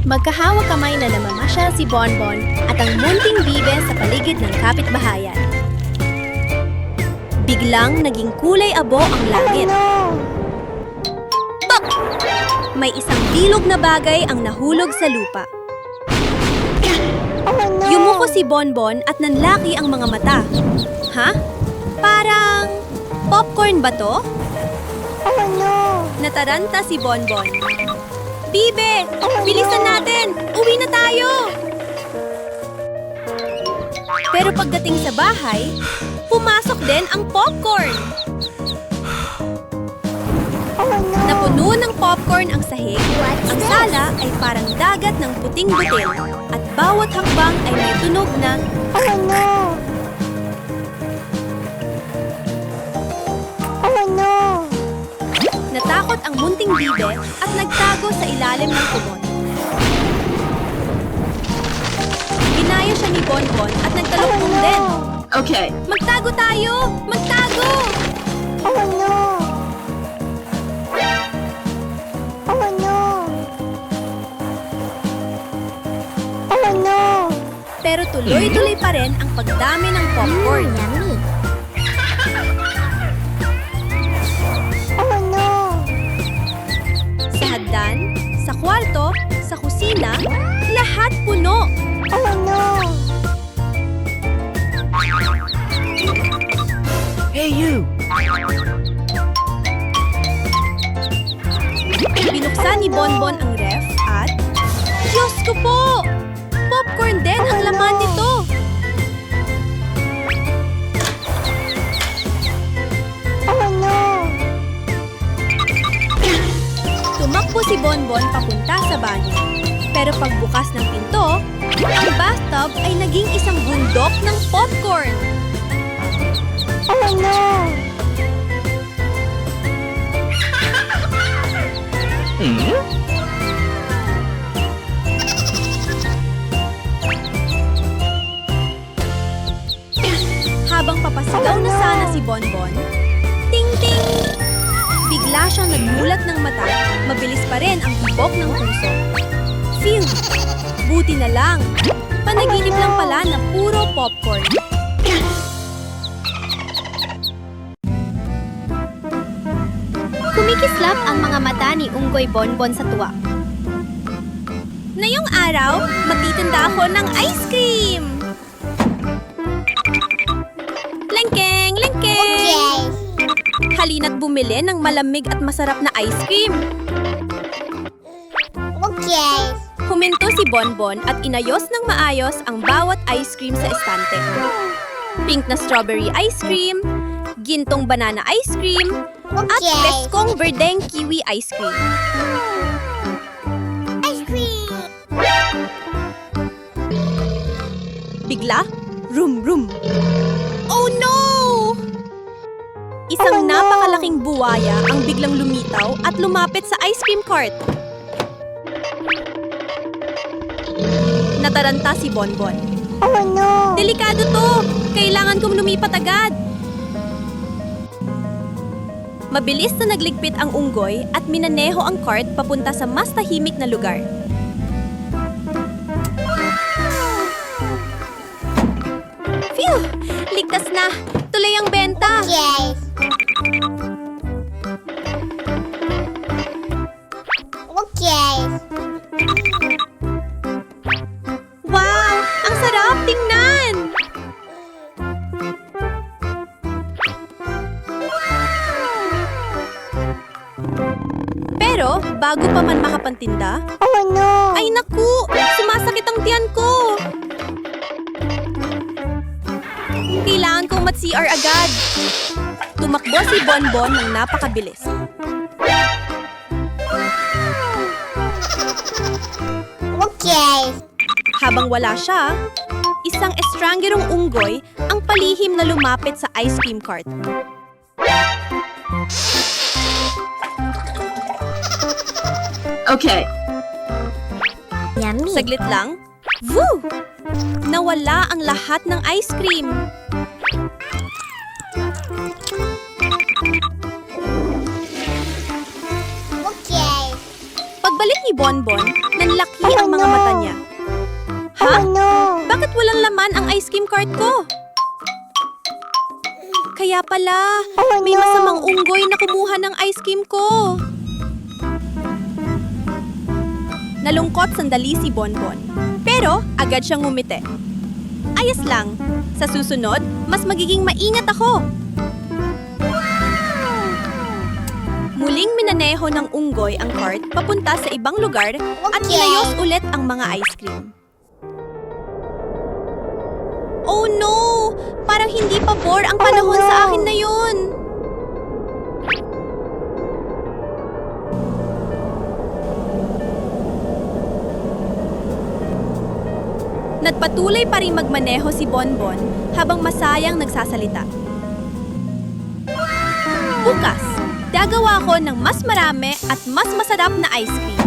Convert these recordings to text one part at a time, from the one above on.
Magkahawak kamay na namamasyal si Bonbon at ang munting bibe sa paligid ng kapitbahayan. Biglang naging kulay abo ang langit. Tok! May isang bilog na bagay ang nahulog sa lupa. Yumuko si Bonbon at nanlaki ang mga mata. Ha? Parang popcorn ba to? Nataranta si Bonbon. Bibe! Bilisan natin! Uwi na tayo! Pero pagdating sa bahay, pumasok din ang popcorn. Napuno ng popcorn ang sahig. Ang sala ay parang dagat ng puting butil. At bawat hakbang ay may tunog na Natakot ang munting bibe at nagtago sa ilalim ng kumot. Ginaya siya ni Bonbon at nagtalokbong din. Okay. Magtago tayo! Magtago! Pero tuloy-tuloy pa rin ang pagdami ng popcorn. Sa hagdan, sa kwarto, sa kusina, lahat puno. Hey, you! Binuksan ni Bonbon ang ref at... Diyos ko po! Popcorn din ang laman nito! Tumakbo si Bonbon papunta sa banyo. Pero pagbukas ng pinto, ang bathtub ay naging isang bundok ng popcorn. Habang papasigaw na sana si Bonbon, ting-ting! Bigla siyang nagmulat ng mata, mabilis pa rin ang tibok ng puso. Phew! Buti na lang! Panaginip lang pala na puro popcorn. Kumikislap ang mga mata ni Unggoy Bonbon sa tuwa. Ngayong araw, magtitinda ako ng ice cream! Lengkeng! Lengkeng! Halina't bumili ng malamig at masarap na ice cream. Huminto si Bonbon at inayos ng maayos ang bawat ice cream sa estante. Pink na strawberry ice cream, gintong banana ice cream, at peskong verdeng kiwi ice cream. Bigla, rum-rum. Oh no! Isang napakalaking buwaya ang biglang lumitaw at lumapit sa ice cream cart. Nataranta si Bonbon. Delikado to! Kailangan kong lumipat agad! Mabilis na nagligpit ang unggoy at minaneho ang cart papunta sa mas tahimik na lugar. Phew! Ligtas na! Tuloy ang benta! Wow! Ang sarap! Tingnan! Pero, bago pa man makapantinda, ay naku! Sumasakit ang tiyan ko! Kailangan kong mat-CR agad. Tumakbo si Bonbon ng napakabilis. Habang wala siya, isang estrangerong unggoy ang palihim na lumapit sa ice cream cart. Okay. Saglit lang, woo! Nawala ang lahat ng ice cream. Pagbalik ni Bonbon, Nanlaki ang mga mata niya. Ha? Bakit walang laman ang ice cream cart ko? Kaya pala, may masamang unggoy na kumuha ng ice cream ko. Nalungkot sandali si Bonbon. Pero agad siyang ngumiti. Ayos lang. Sa susunod, mas magiging maingat ako. Muling minaneho ng unggoy ang cart papunta sa ibang lugar at inayos ulit ang mga ice cream. Oh no! Parang hindi pabor ang panahon sa akin na yun. Nagpatuloy pa rin magmaneho si Bonbon habang masayang nagsasalita. Bukas, gagawa ko ng mas marami at mas masarap na ice cream.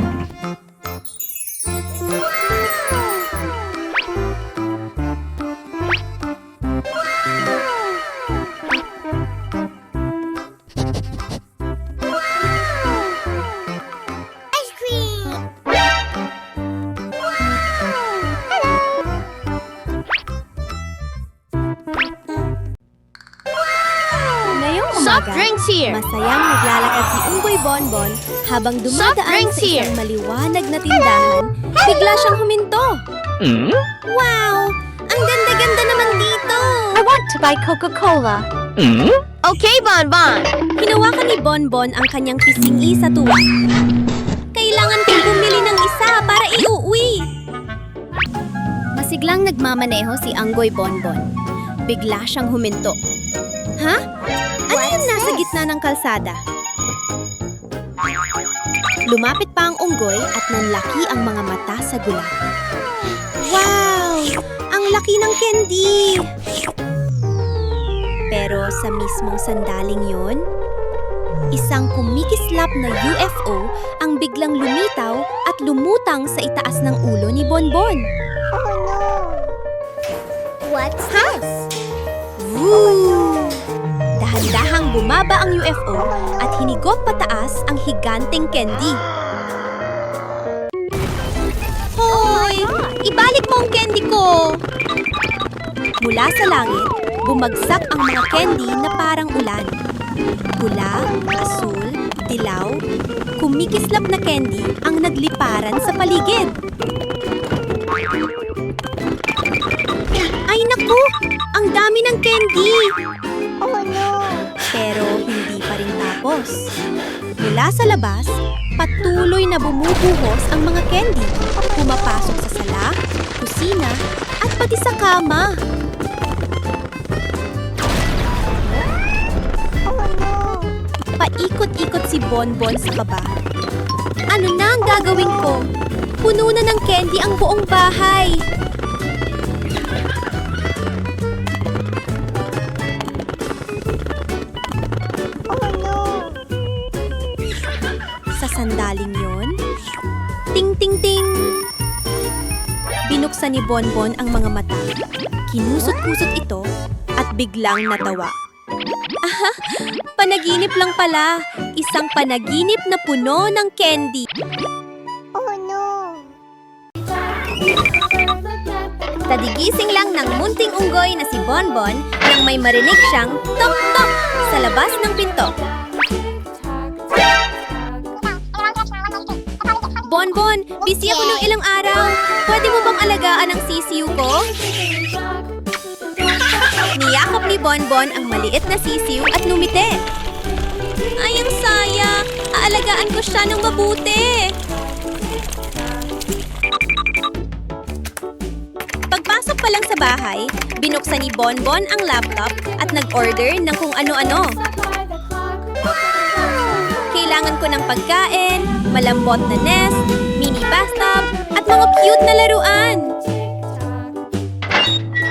Ngayong Soft umaga, drinks here. masayang naglalakad si Unggoy Bonbon habang Soft dumadaan drinks sa here. isang maliwanag na tindahan. Bigla siyang huminto. Wow! Ang ganda-ganda naman dito! I want to buy Coca-Cola. Okay, Bonbon. Hinawakan ni Bonbon ang kanyang pisingi sa tuwa. Kailangan kong bumili ng isa para iuwi. Masiglang nagmamaneho si Anggoy Bonbon. Bigla siyang huminto. Ha? Ano yung nasa gitna ng kalsada? Lumapit pa ang unggoy at nanlaki ang mga mata sa gulat. Wow! Ang laki ng candy! Pero sa mismong sandaling yon, isang kumikislap na UFO ang biglang lumitaw at lumutang sa itaas ng ulo ni Bonbon. What's Woo! Dahan-dahang bumaba ang UFO at hinigop pataas ang higanteng candy. Hoy! Ibalik mo ang candy ko! Mula sa langit, bumagsak ang mga candy na parang ulan. Pula, asul, dilaw, kumikislap na candy ang nagliparan sa paligid. Ay naku! Ang dami ng candy! Pero hindi pa rin tapos. Mula sa labas, patuloy na bumubuhos ang mga candy. Pumapasok sa sala, kusina, at pati sa kama. Paikot-ikot si Bonbon sa kaba. Ano na ang gagawin ko? Puno na ng candy ang buong bahay. Sa sandaling yon, ting-ting-ting! Binuksan ni Bonbon ang mga mata. Kinusot-kusot ito at biglang natawa. Aha! Panaginip lang pala. Isang panaginip na puno ng candy. Tadigising lang ng munting unggoy na si Bonbon nang may marinig siyang tok-tok sa labas ng pinto. Bonbon, busy ako ng ilang araw. Pwede mo bang alagaan ang sisiw ko? Niyakap ni Bonbon ang maliit na sisiw at numite. Ay, ang saya! Aalagaan ko siya ng mabuti! Pagpasok pa lang sa bahay, binuksan ni Bonbon ang laptop at nag-order ng kung ano-ano. Kailangan ko ng pagkain, malambot na nest, mini bathtub, at mga cute na laruan.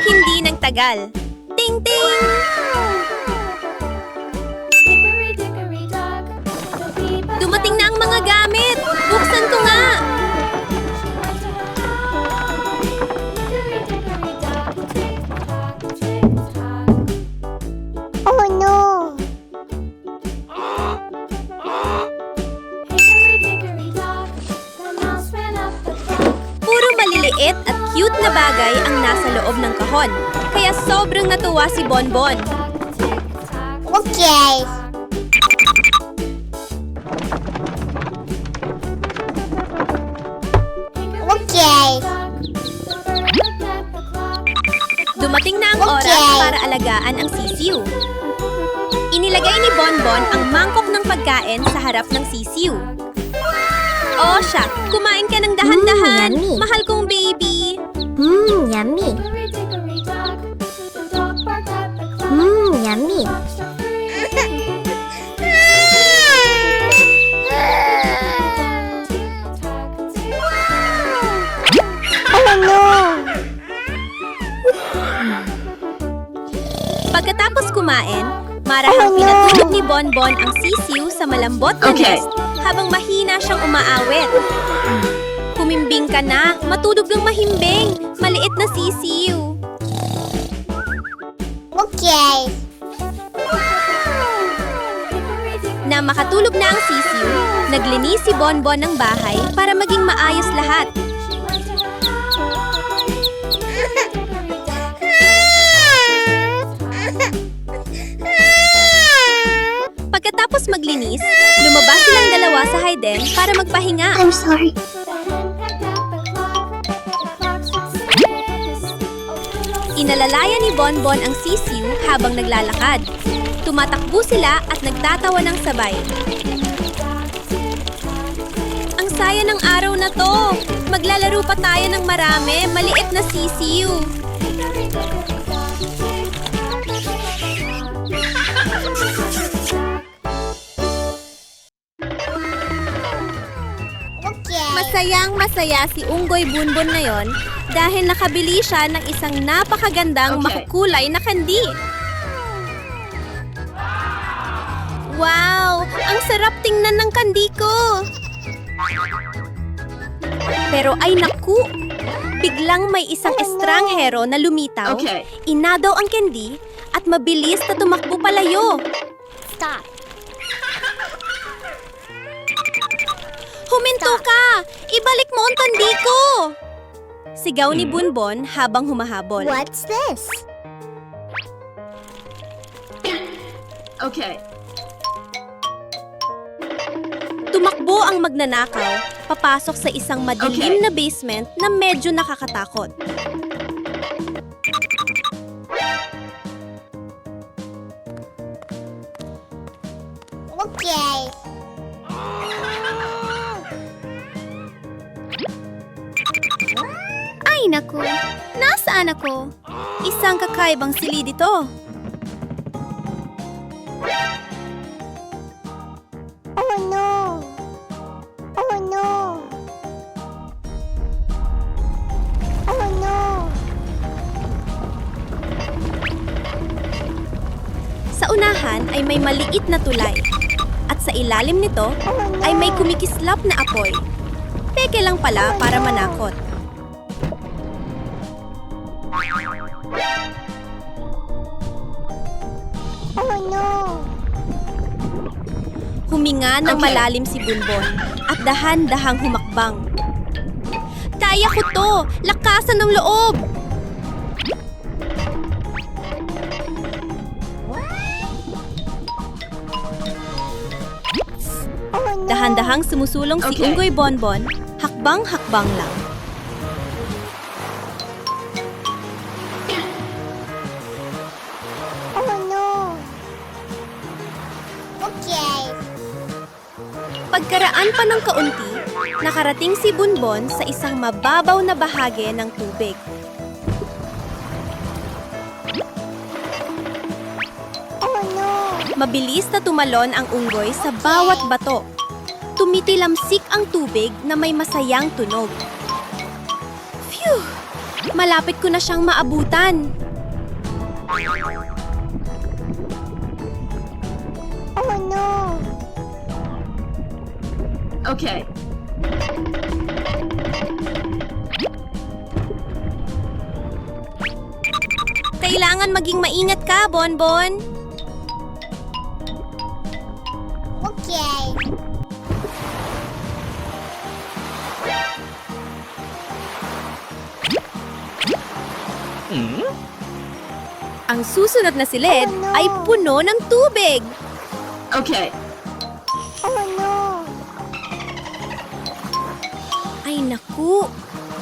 Hindi nagtagal. Ting-ting! Dumating na ang mga gamit! Buksan ko nga! Oh no! cute na bagay ang nasa loob ng kahon. Kaya sobrang natuwa si Bonbon. Okay. Okay. Dumating na ang oras para alagaan ang sisiw. Inilagay ni Bonbon ang mangkok ng pagkain sa harap ng sisiw. Oh, siya, kumain ka ng dahan-dahan. yummy. Mahal kong baby. Yummy. Yummy. Oh no. Pagkatapos kumain, marahang pinatulog ni Bonbon ang sisiw sa malambot na Okay. nest habang mahina siyang umaawit. Kumimbing ka na, matulog ng mahimbing, maliit na sisiw. Okay. Na makatulog na ang sisiw, naglinis si Bonbon ng bahay para maging maayos lahat. Pagkatapos maglinis, lumabas silang dalawa sa hayden para magpahinga. I'm sorry. Inalalayan ni Bonbon ang sisiw habang naglalakad. Tumatakbo sila at nagtatawa ng sabay. Ang saya ng araw na to! Maglalaro pa tayo ng marami, maliit na sisiw. Okay. Masayang masaya si Unggoy Bunbun na yon dahil nakabili siya ng isang napakagandang Okay. makukulay na kandi. Wow! Ang sarap tingnan ng kandi ko! Pero ay naku! Biglang may isang estranghero na lumitaw, Okay. inadaw ang kandi at mabilis na tumakbo palayo. Stop. Huminto ka! Ibalik mo ang kandi ko! Sigaw ni Bunbon habang humahabol. What's this? Okay. Tumakbo ang magnanakaw, papasok sa isang madilim Okay. na basement na medyo nakakatakot. Okay. Ay naku! Nasaan ako? Isang kakaibang sili dito. Oh no. Oh no. Oh no. Sa unahan ay may maliit na tulay. At sa ilalim nito ay may kumikislap na apoy. Peke lang pala para manakot. Oh no. Huminga ng Okay. malalim si Bunbon at dahan-dahang humakbang. Kaya ko to! Lakasan ng loob! Oh no. Dahan-dahang sumusulong si Okay. Unggoy Bonbon, hakbang-hakbang lang. Oh no. Okay. Pagkaraan pa ng kaunti, nakarating si Bunbon sa isang mababaw na bahagi ng tubig. Oh no. Mabilis na tumalon ang unggoy sa bawat bato. Tumitilamsik ang tubig na may masayang tunog. Phew! Malapit ko na siyang maabutan. Oh no. Okay. Kailangan maging maingat ka, Bonbon. Okay. Ang susunod na silid ay puno ng tubig. Okay. Ay naku,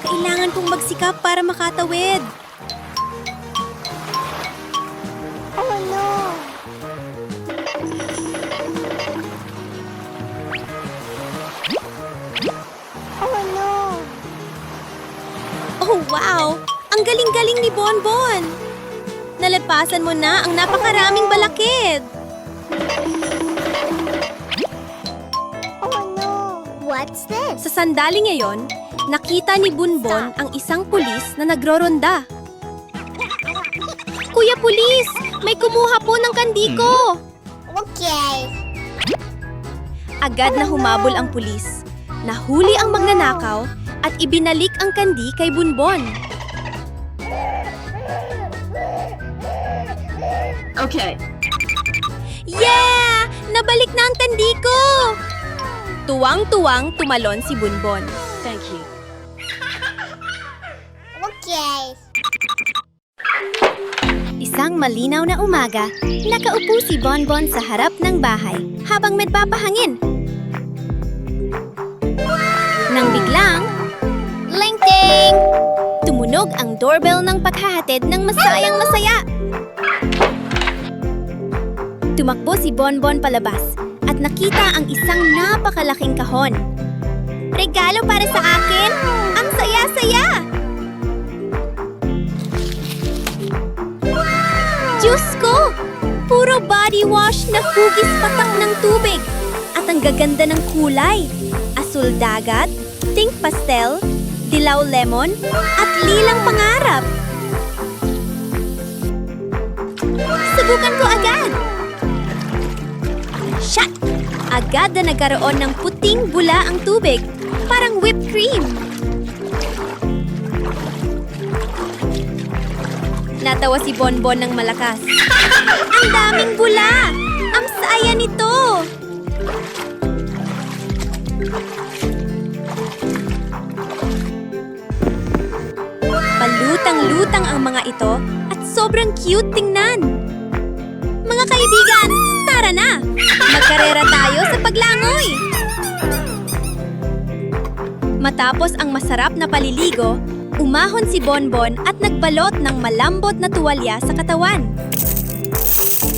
kailangan kong magsikap para makatawid. Oh wow! Ang galing-galing ni Bonbon! Nalapasan mo na ang napakaraming balakid! What's this? Sa sandali ngayon, nakita ni Bonbon ang isang pulis na nagroronda. Kuya Pulis! May kumuha po ng kandi ko! Okay. Agad na humabol ang pulis. Nahuli ang magnanakaw at ibinalik ang kandi kay Bonbon. Okay. Yeah! Nabalik na ang kandi ko! Tuwang-tuwang tumalon si Bonbon. Thank you. Okay. Isang malinaw na umaga, nakaupo si Bonbon sa harap ng bahay habang nagpapahangin. Nang biglang, ling-ting! Tumunog ang doorbell ng paghahatid ng masayang masaya. Tumakbo si Bonbon palabas at nakita ang isang napakalaking kahon. Regalo para sa akin? Ang saya-saya! Diyos ko! Puro body wash na hugis patak ng tubig. At ang gaganda ng kulay. Asul dagat, pink pastel, dilaw lemon, at lilang pangarap. Subukan ko agad! Shot! Agad na nagkaroon ng puting bula ang tubig. Parang whipped cream. Natawa si Bonbon ng malakas. Ang daming bula! Ang saya nito! Palutang-lutang ang mga ito at sobrang cute tingnan. Mga kaibigan, tara na! Magkarera tayo sa paglangoy! Matapos ang masarap na paliligo, umahon si Bonbon at nagbalot ng malambot na tuwalya sa katawan.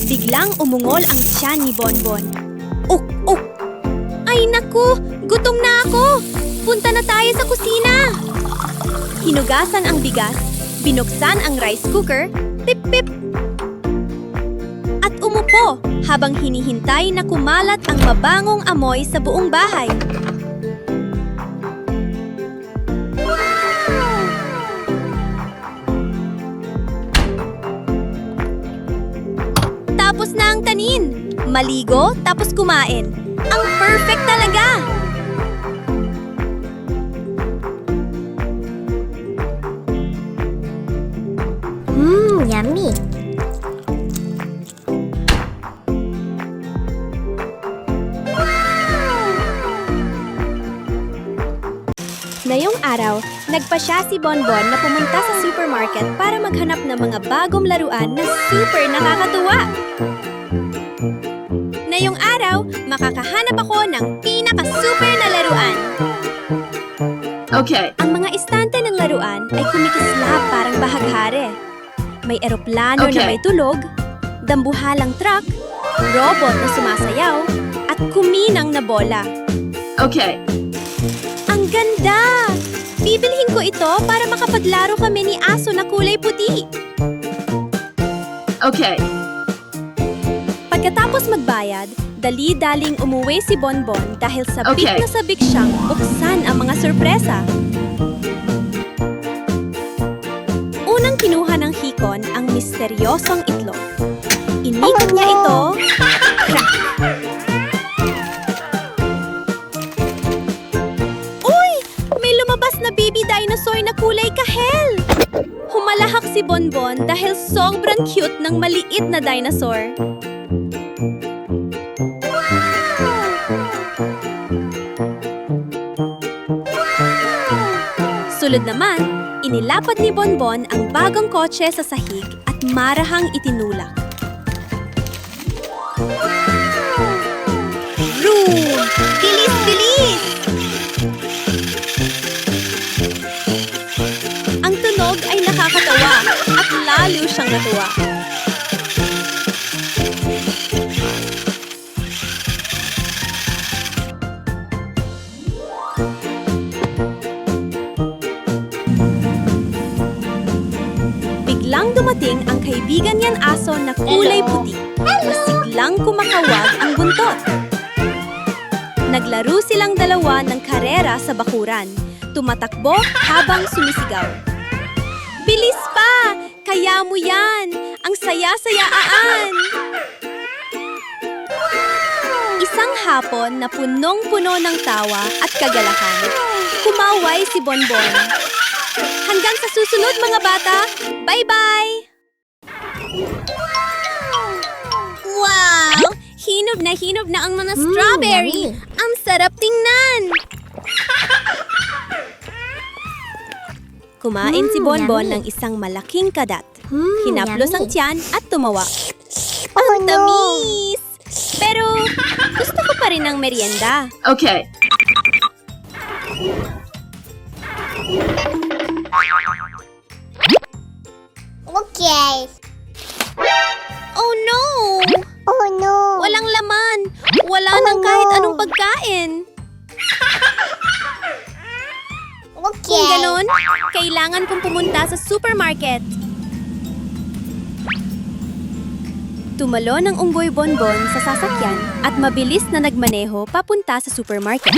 Biglang umungol ang tiyan ni Bonbon. Uk! Ay naku! Gutom na ako! Punta na tayo sa kusina! Hinugasan ang bigas, binuksan ang rice cooker, pip-pip! At umupo habang hinihintay na kumalat ang mabangong amoy sa buong bahay. Tapos na ang tanin. Maligo, tapos kumain. Ang perfect talaga! Yummy. Ngayong araw, nagpasya si Bonbon na pumunta sa supermarket para maghanap ng mga bagong laruan na super nakakatuwa. Ngayong araw, makakahanap ako ng pinaka-super na laruan. Okay. Ang mga istante ng laruan ay kumikislap parang bahaghari. May eroplano na Okay. may tulog, dambuhalang truck, robot na sumasayaw, at kuminang na bola. Okay. Ang ganda! Bibilhin ko ito para makapaglaro kami ni aso na kulay puti. Okay. Pagkatapos magbayad, dali-daling umuwi si Bonbon dahil sabik Okay. na sabik siyang buksan ang mga sorpresa. Unang kinuha ng hikon ang misteryosong itlog. Inikot niya ito, crack! Uy! May lumabas na baby dinosaur na kulay kahel! Humalahak si Bonbon dahil sobrang cute ng maliit na dinosaur. Sumunod naman, inilapat ni Bonbon ang bagong kotse sa sahig at marahang itinulak. Vroom! Bilis, bilis! Ang tunog ay nakakatawa at lalo siyang natuwa. Biglang dumating ang kaibigan niyang aso na kulay puti. Masiglang kumakawag ang buntot. Naglaro silang dalawa ng karera sa bakuran. Tumatakbo habang sumisigaw. Bilis pa! Kaya mo yan! Ang saya-sayaan! Isang hapon na punong-puno ng tawa at kagalakan. Kumaway si Bonbon. Hanggang sa susunod mga bata, bye-bye! Wow! Hinog na ang mga strawberry! Ang sarap tingnan! Kumain si Bonbon ng isang malaking kadat. Hinaplos ang tiyan at tumawa. Ang tamis! Pero gusto ko pa rin ng merienda. Okay. Okay. Oh no! Oh no. Walang laman! Wala nang kahit anong pagkain. Okay. Kung ganon, kailangan kong pumunta sa supermarket. Tumalon ang unggoy Bonbon sa sasakyan at mabilis na nagmaneho papunta sa supermarket.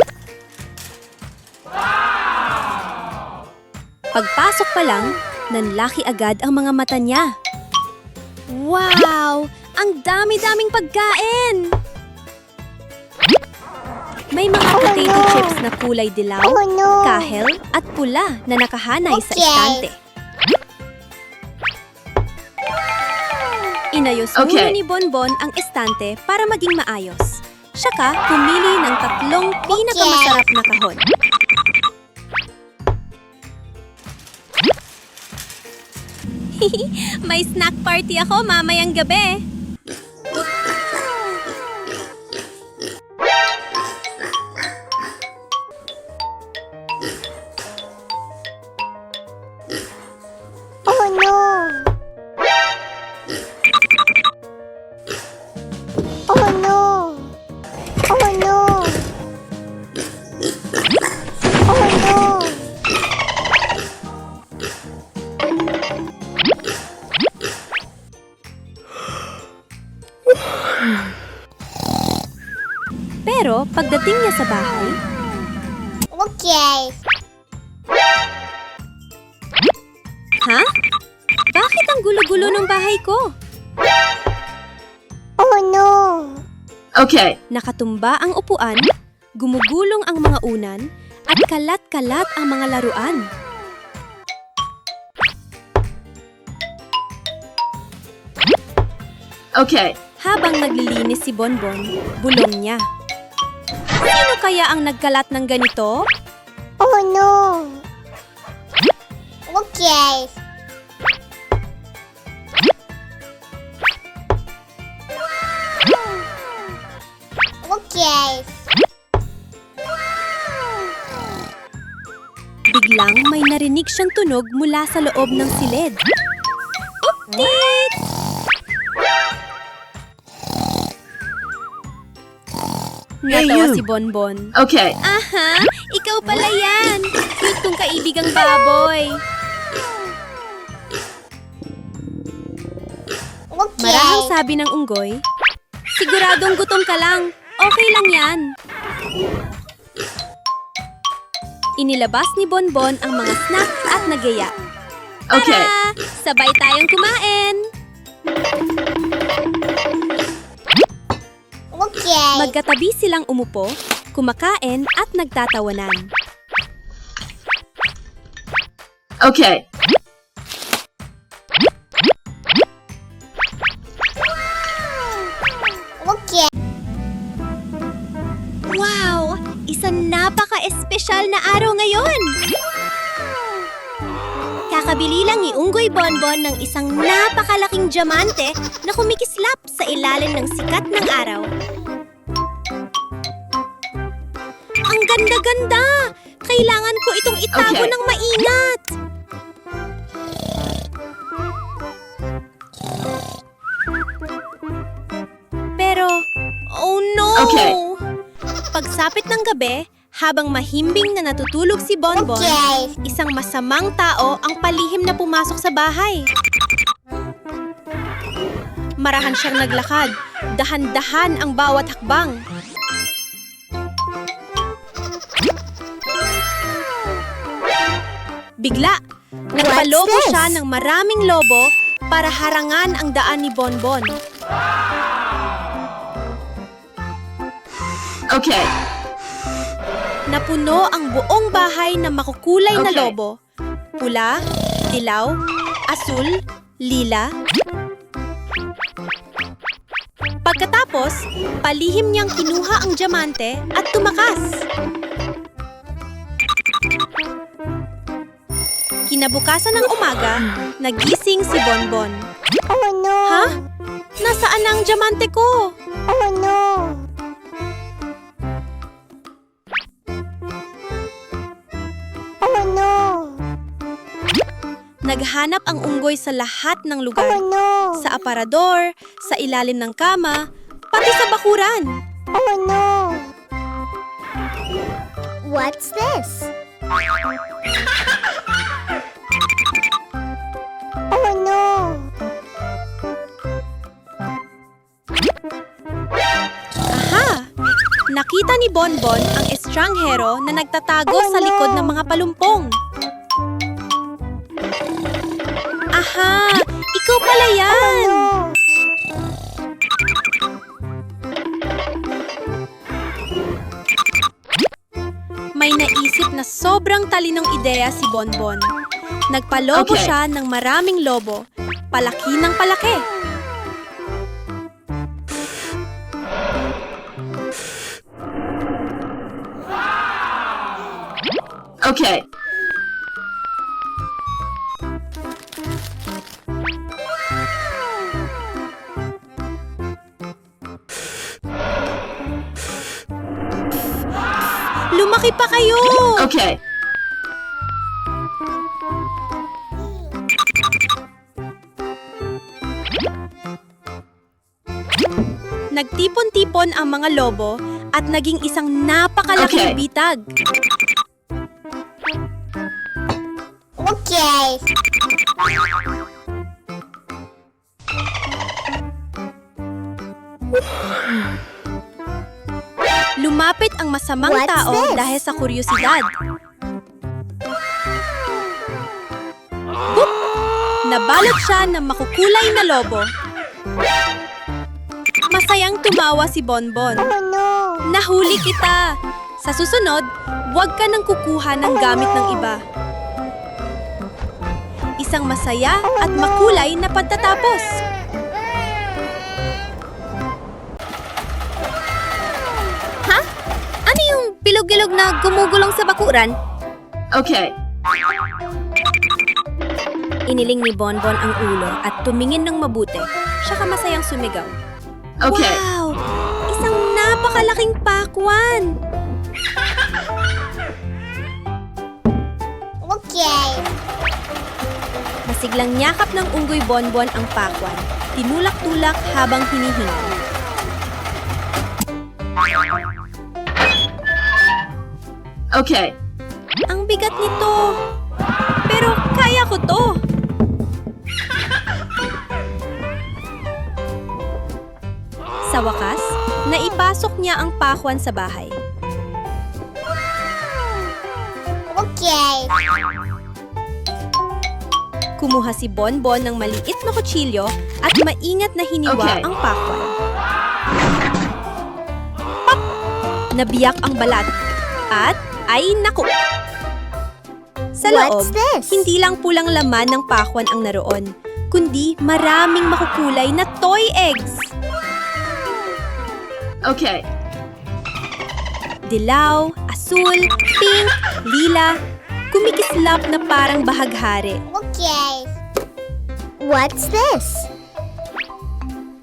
Pagpasok pa lang, nanlaki agad ang mga mata niya. Wow! Ang dami-daming pagkain! May mga potato chips na kulay dilaw, Oh no. kahel at pula na nakahanay sa Okay. estante. Inayos muna Okay. ni Bonbon ang estante para maging maayos. Saka pumili ng 3 pinakamasarap na kahon. May snack party ako mamayang gabi. Oh no. Oh no. Oh no. Oh no. Pero pagdating niya sa bahay, Okay. ha? Bakit ang gulo-gulo ng bahay ko? Oh no. Okay. Nakatumba ang upuan, gumugulong ang mga unan, at kalat-kalat ang mga laruan. Okay. Habang naglilinis si Bonbon, bulong niya. Sino kaya ang nagkalat ng ganito? Oh no. Okay. Okay. Biglang may narinig siyang tunog mula sa loob ng silid. Update! Natawa si Bonbon. Okay. Aha! Ikaw pala yan! Cute kong kaibigang baboy! Okay. Marahang sabi ng unggoy, siguradong gutom ka lang. Okay lang yan. Inilabas ni Bonbon ang mga snack at nagaya. Okay. Tara! Sabay tayong kumain! Okay. Magkatabi silang umupo, kumakain at nagtatawanan. Okay. Okay. Wow! Isang napaka-espesyal na araw ngayon! Nakabili lang ni Unggoy Bonbon ng isang napakalaking diamante na kumikislap sa ilalim ng sikat ng araw. Ang ganda-ganda! Kailangan ko itong itago Okay. ng maingat! Pero, oh no! Okay. Pagsapit ng gabi, habang mahimbing na natutulog si Bonbon, isang masamang tao ang palihim na pumasok sa bahay. Marahan siyang naglakad, dahan-dahan ang bawat hakbang. Bigla, nagpalobo this? siya ng maraming lobo para harangan ang daan ni Bonbon. Okay. Napuno ang buong bahay ng makukulay na Okay. lobo. Pula, dilaw, asul, lila. Pagkatapos, palihim niyang kinuha ang diamante at tumakas. Kinabukasan ng umaga, nagising si Bonbon. Oh no! Ha? Nasaan ang diamante ko? Oh no! Oh no! Naghanap ang unggoy sa lahat ng lugar. Oh no! Sa aparador, sa ilalim ng kama, pati sa bakuran. Oh no! What's this? Oh no! Aha! Nakita ni Bonbon ang estranghero na nagtatago sa likod ng mga palumpong. Aha! Ikaw pala yan! May naisip na sobrang talinong ideya si Bonbon. Nagpalobo Okay. siya ng maraming lobo, palaki ng palaki. Okay. Lumaki pa kayo! Okay. Nagtipon-tipon ang mga lobo at naging isang napakalaking Okay. bitag. Okay. Lumapit ang masamang What's tao this? dahil sa kuryosidad. Boop! Nabalot siya ng makukulay na lobo. Masayang tumawa si Bonbon. Oh no! Nahuli kita! Sa susunod, huwag ka nang kukuha ng gamit ng iba. Isang masaya at makulay na pagtatapos. Ha? Ano yung bilog-bilog na gumugulong sa bakuran? Okay. Iniling ni Bonbon ang ulo at tumingin ng mabuti. Saka masayang sumigaw. Okay. Wow! Isang napakalaking pakwan! Okay. Masiglang yakap ng unggoy Bonbon ang pakwan. Tinulak-tulak habang hinihingal. Okay. Ang bigat nito! Pero kaya ko to! Sa wakas, naipasok niya ang pakwan sa bahay. Okay. Kumuha si Bonbon ng maliit na kutsilyo at maingat na hiniwa Okay. ang pakwan. Pop! Nabiyak ang balat. At, ay naku! Sa loob, What's this? hindi lang pulang laman ng pakwan ang naroon, kundi maraming makukulay na toy eggs. Okay. Dilaw, asul, pink, lila. Kumikislap na parang bahaghari. Okay. What's this?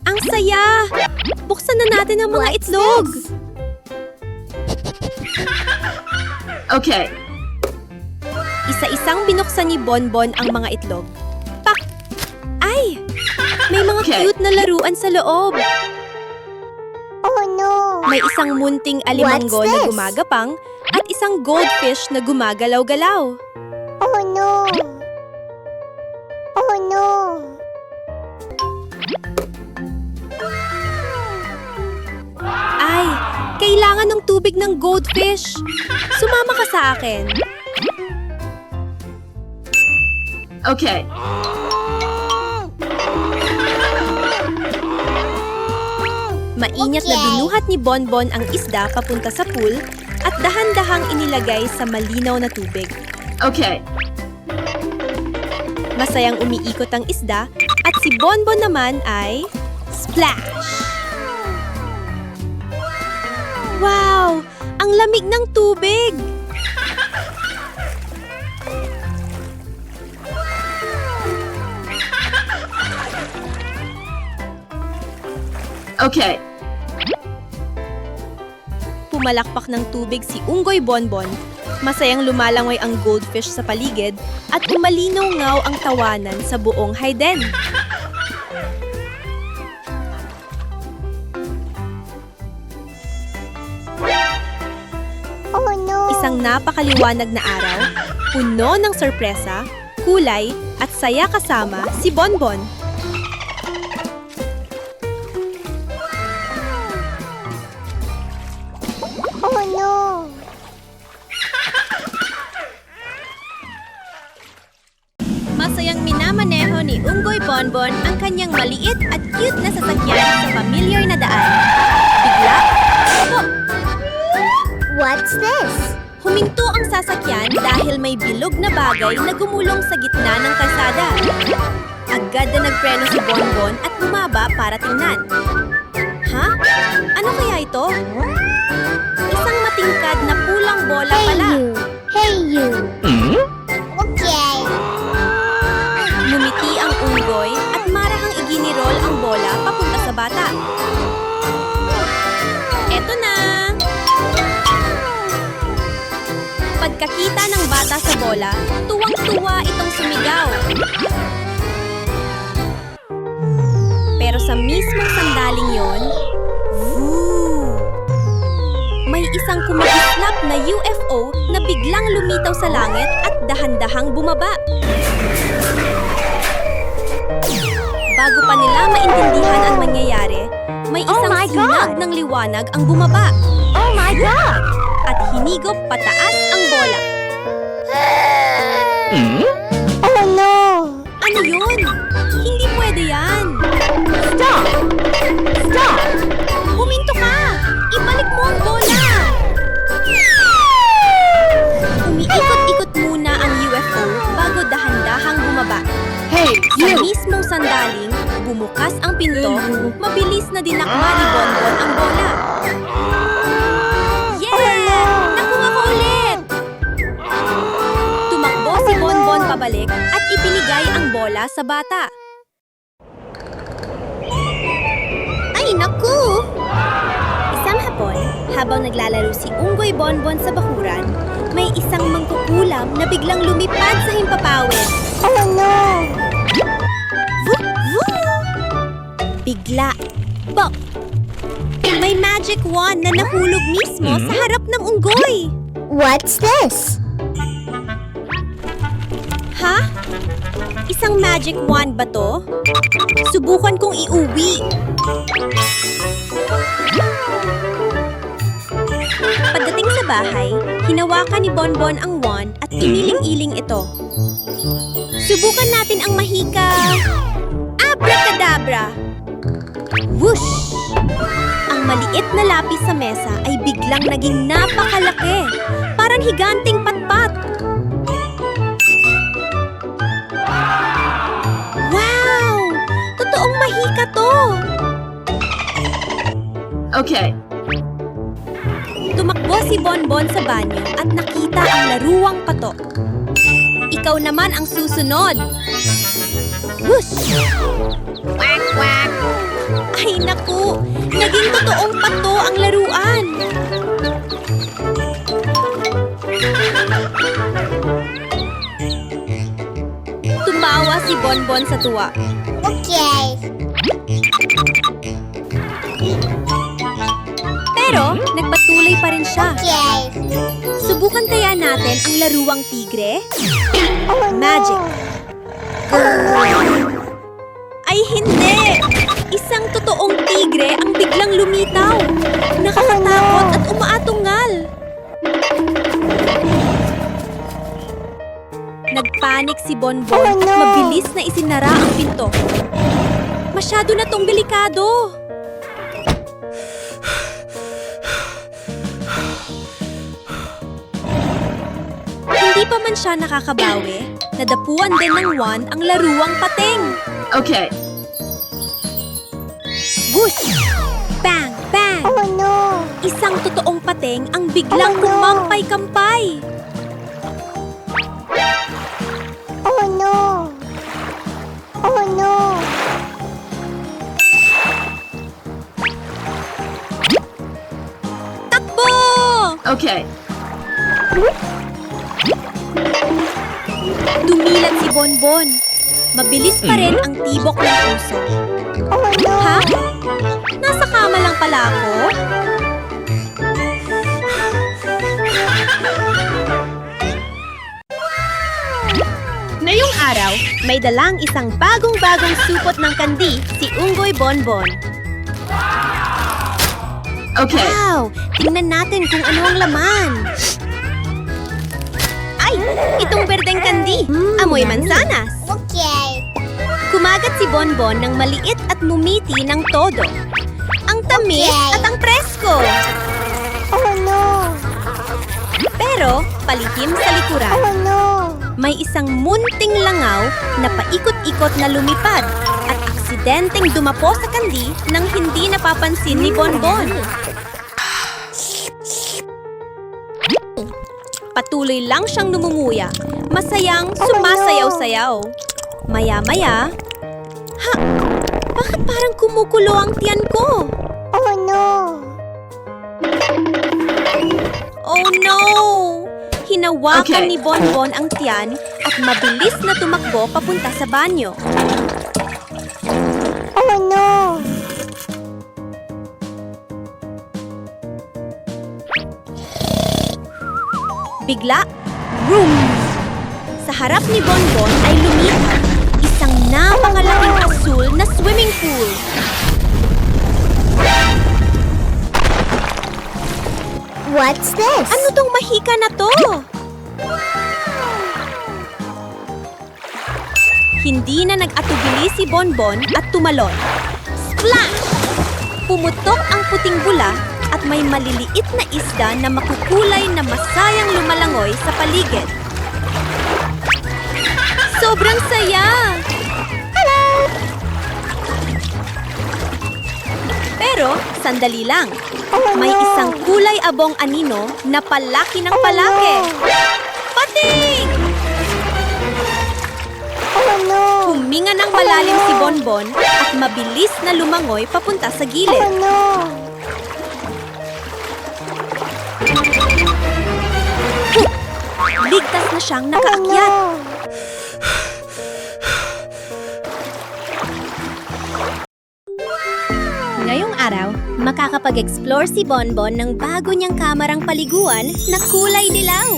Ang saya! Buksan na natin ang mga itlog! Okay. Isa-isang binuksan ni Bonbon ang mga itlog. Pak! Ay! May mga Okay. cute na laruan sa loob. Oh no. May isang munting alimanggo What's na this? gumagapang at isang goldfish na gumagalaw-galaw. Oh no. Oh no. Ay! Kailangan ng tubig ng goldfish! Sumama ka sa akin. Okay. Maingat na Okay. binuhat ni Bonbon ang isda papunta sa pool at dahan-dahang inilagay sa malinaw na tubig. Okay. Masayang umiikot ang isda at si Bonbon naman ay splash! Wow! Ang lamig ng tubig! Okay. Pumalakpak ng tubig si Unggoy Bonbon. Masayang lumalangoy ang goldfish sa paligid at umalinaw-ngaw ang tawanan sa buong Hayden. Oh no. Isang napakaliwanag na araw, puno ng sorpresa, kulay at saya kasama si Bonbon. Oh no. Masayang minamaneho ni Unggoy Bonbon ang kanyang maliit at cute na sasakyan sa familiar na daan. Bigla, oh, What's this? huminto ang sasakyan dahil may bilog na bagay na gumulong sa gitna ng kalsada. Agad na nagpreno si Bonbon at bumaba para tingnan. Ha? Ano kaya ito? Isang matingkad na pulang bola Hey pala. you. Hey you. Okay. Ngumiti ang unggoy at marahang iginirol ang bola papunta sa bata. Eto na! Pagkakita ng bata sa bola, tuwang-tuwa itong sumigaw. Pero sa mismong sandaling yon, may isang kumikislap na UFO na biglang lumitaw sa langit at dahan-dahang bumaba. Bago pa nila maintindihan ang mangyayari, may Oh isang my sinag God! ng liwanag ang bumaba Oh my god. at hinigop pataas ang bola. Oh no. Ano yun? Hindi pwede yan! Stop. Stop. Huminto ka! Ibalik mo ang bola! Umiikot-ikot muna ang UFO bago dahan-dahang bumaba. Hey, Sa you! mismong sandaling, bumukas ang pinto, mabilis na dinakma ni Bonbon ang bola. Yeah! Nakuha ko ulit! Tumakbo si Bonbon pabalik at ibinigay ang bola sa bata. Ay, naku! Isang hapon, habang naglalaro si Unggoy Bonbon sa bakuran, may isang mangkukulam na biglang lumipad sa himpapawid. Oh no. Vup, vup! Bigla, pop! May magic wand na nahulog mismo sa harap ng unggoy. What's this? Ha? Isang magic wand ba to? Subukan kong iuwi. Pagdating sa bahay, hinawakan ni Bonbon ang wand at iniling-iling ito. Subukan natin ang mahika. Abracadabra! Whoosh! Ang maliit na lapis sa mesa ay biglang naging napakalaki. Parang higanting patpat. Wow! Totoong mahika to! Okay. Tumakbo si Bonbon sa banyo at nakita ang laruwang pato. ikaw naman ang susunod. Whoosh! Quack, quack! Ay naku! Naging totoong pato ang laruan! Tumawa si Bonbon sa tuwa. Okay. Pero, nagpatuloy pa rin siya. Okay. Subukan kaya natin ang laruang tigre? Magic. Ay hindi! Isang totoong tigre ang biglang lumitaw. Nakakatakot at umaatungal. Nagpanik si Bonbon at mabilis na isinara ang pinto. Masyado na tong delikado. Hindi pa man siya nakakabawi, nadapuan din ng wand ang laruang pating. Okay. Whoosh! Bang! Bang! Oh no. Isang totoong pating ang biglang kumampay-kampay. Oh no. Oh no. Takbo! Okay. Dumilat si Bonbon. Mabilis pa rin ang tibok ng puso. Oh no. Ha? Nasa kama lang pala ako? Ngayong araw, may dalang isang bagong-bagong supot ng kandi si Unggoy Bonbon. Okay. Wow! Tingnan natin kung ano ang laman. Ay! Itong berdeng kandi. Amoy mansanas. Okay. Kumagat si Bonbon ng maliit at mumiti ng todo. Ang tamis Okay. at ang presko. Oh no. Pero palihim sa likuran, Oh no. may isang munting langaw na paikot-ikot na lumipad at aksidenteng dumapo sa kandi nang hindi napapansin ni Bonbon. Patuloy lang siyang numunguya, masayang sumasayaw-sayaw. Maya-maya, ha? Bakit parang kumukulo ang tiyan ko? Oh no. Oh no! Hinawakan Okay. ni Bonbon ang tiyan at mabilis na tumakbo papunta sa banyo. Oh no. Bigla, vroom! Sa harap ni Bonbon ay lumipad isang napakalaking asul na swimming pool. What's this? Ano tong mahika na to? Hindi na nag-atubili si Bonbon at tumalon. Splash! Pumutok ang puting bula at may maliliit na isda na makukulay na masayang lumalangoy sa paligid. Sobrang saya! Pero, sandali lang. May isang kulay abong anino na palaki ng palaki. Pating! Oh no. Huminga ng malalim si Bonbon at mabilis na lumangoy papunta sa Oh gilid. no. Ligtas na siyang Oh nakaakyat. no. Ngayong araw, makakapag-explore si Bonbon ng bago niyang kamarang paliguan na kulay dilaw.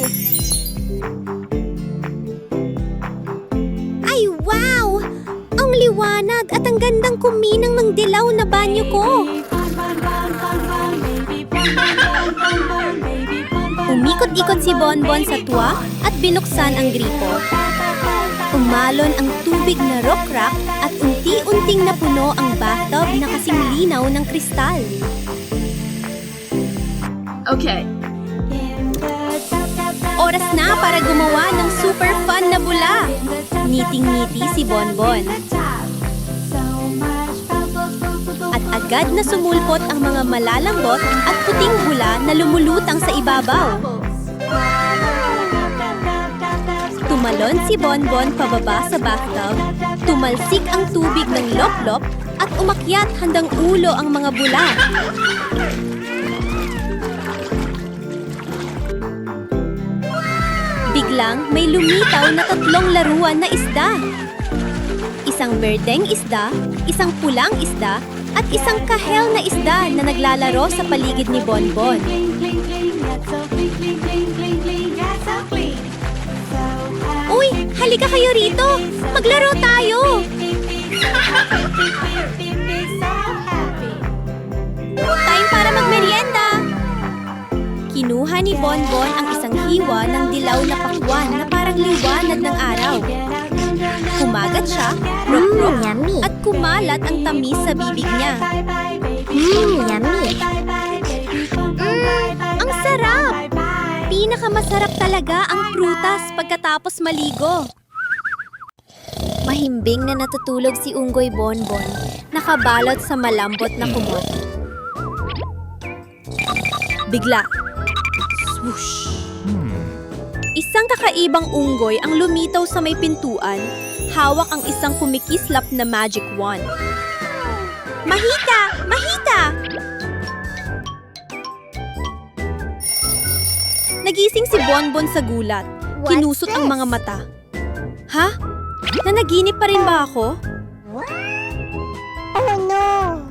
Ay, wow! Ang liwanag at ang gandang kuminang ng dilaw na banyo ko. Umikot-ikot si Bonbon sa tuwa at binuksan ang gripo. Umalon ang tubig na rock-rock at unti-unting napuno ang bathtub na kasing linaw ng kristal. Okay. Oras na para gumawa ng super fun na bula. Ngiting-ngiti si Bonbon. At agad na sumulpot ang mga malalambot at puting bula na lumulutang sa ibabaw. Tumalon si Bonbon pababa sa bathtub, tumalsik ang tubig ng lop-lop at umakyat handang ulo ang mga bula. Biglang may lumitaw na 3 laruan na isda. Isang berdeng isda, isang pulang isda, at isang kahel na isda na naglalaro sa paligid ni Bonbon. Uy, halika kayo rito! Maglaro tayo! Time para magmerienda! Kinuha ni Bonbon ang isang hiwa ng dilaw na pakwan na parang liwanag ng araw. Kumagat siya, rok-rok, yummy. at kumalat ang tamis sa bibig niya. Yummy. Ang sarap! Pinakamasarap talaga ang prutas pagkatapos maligo. Mahimbing na natutulog si Unggoy Bonbon, nakabalot sa malambot na kumot. Bigla, swoosh! Isang kakaibang unggoy ang lumitaw sa may pintuan, hawak ang isang kumikislap na magic wand. Mahita! Mahita! Nagising si Bonbon sa gulat. What's Kinusot ang this? mga mata. Ha? Nanaginip pa rin ba ako? Oh no!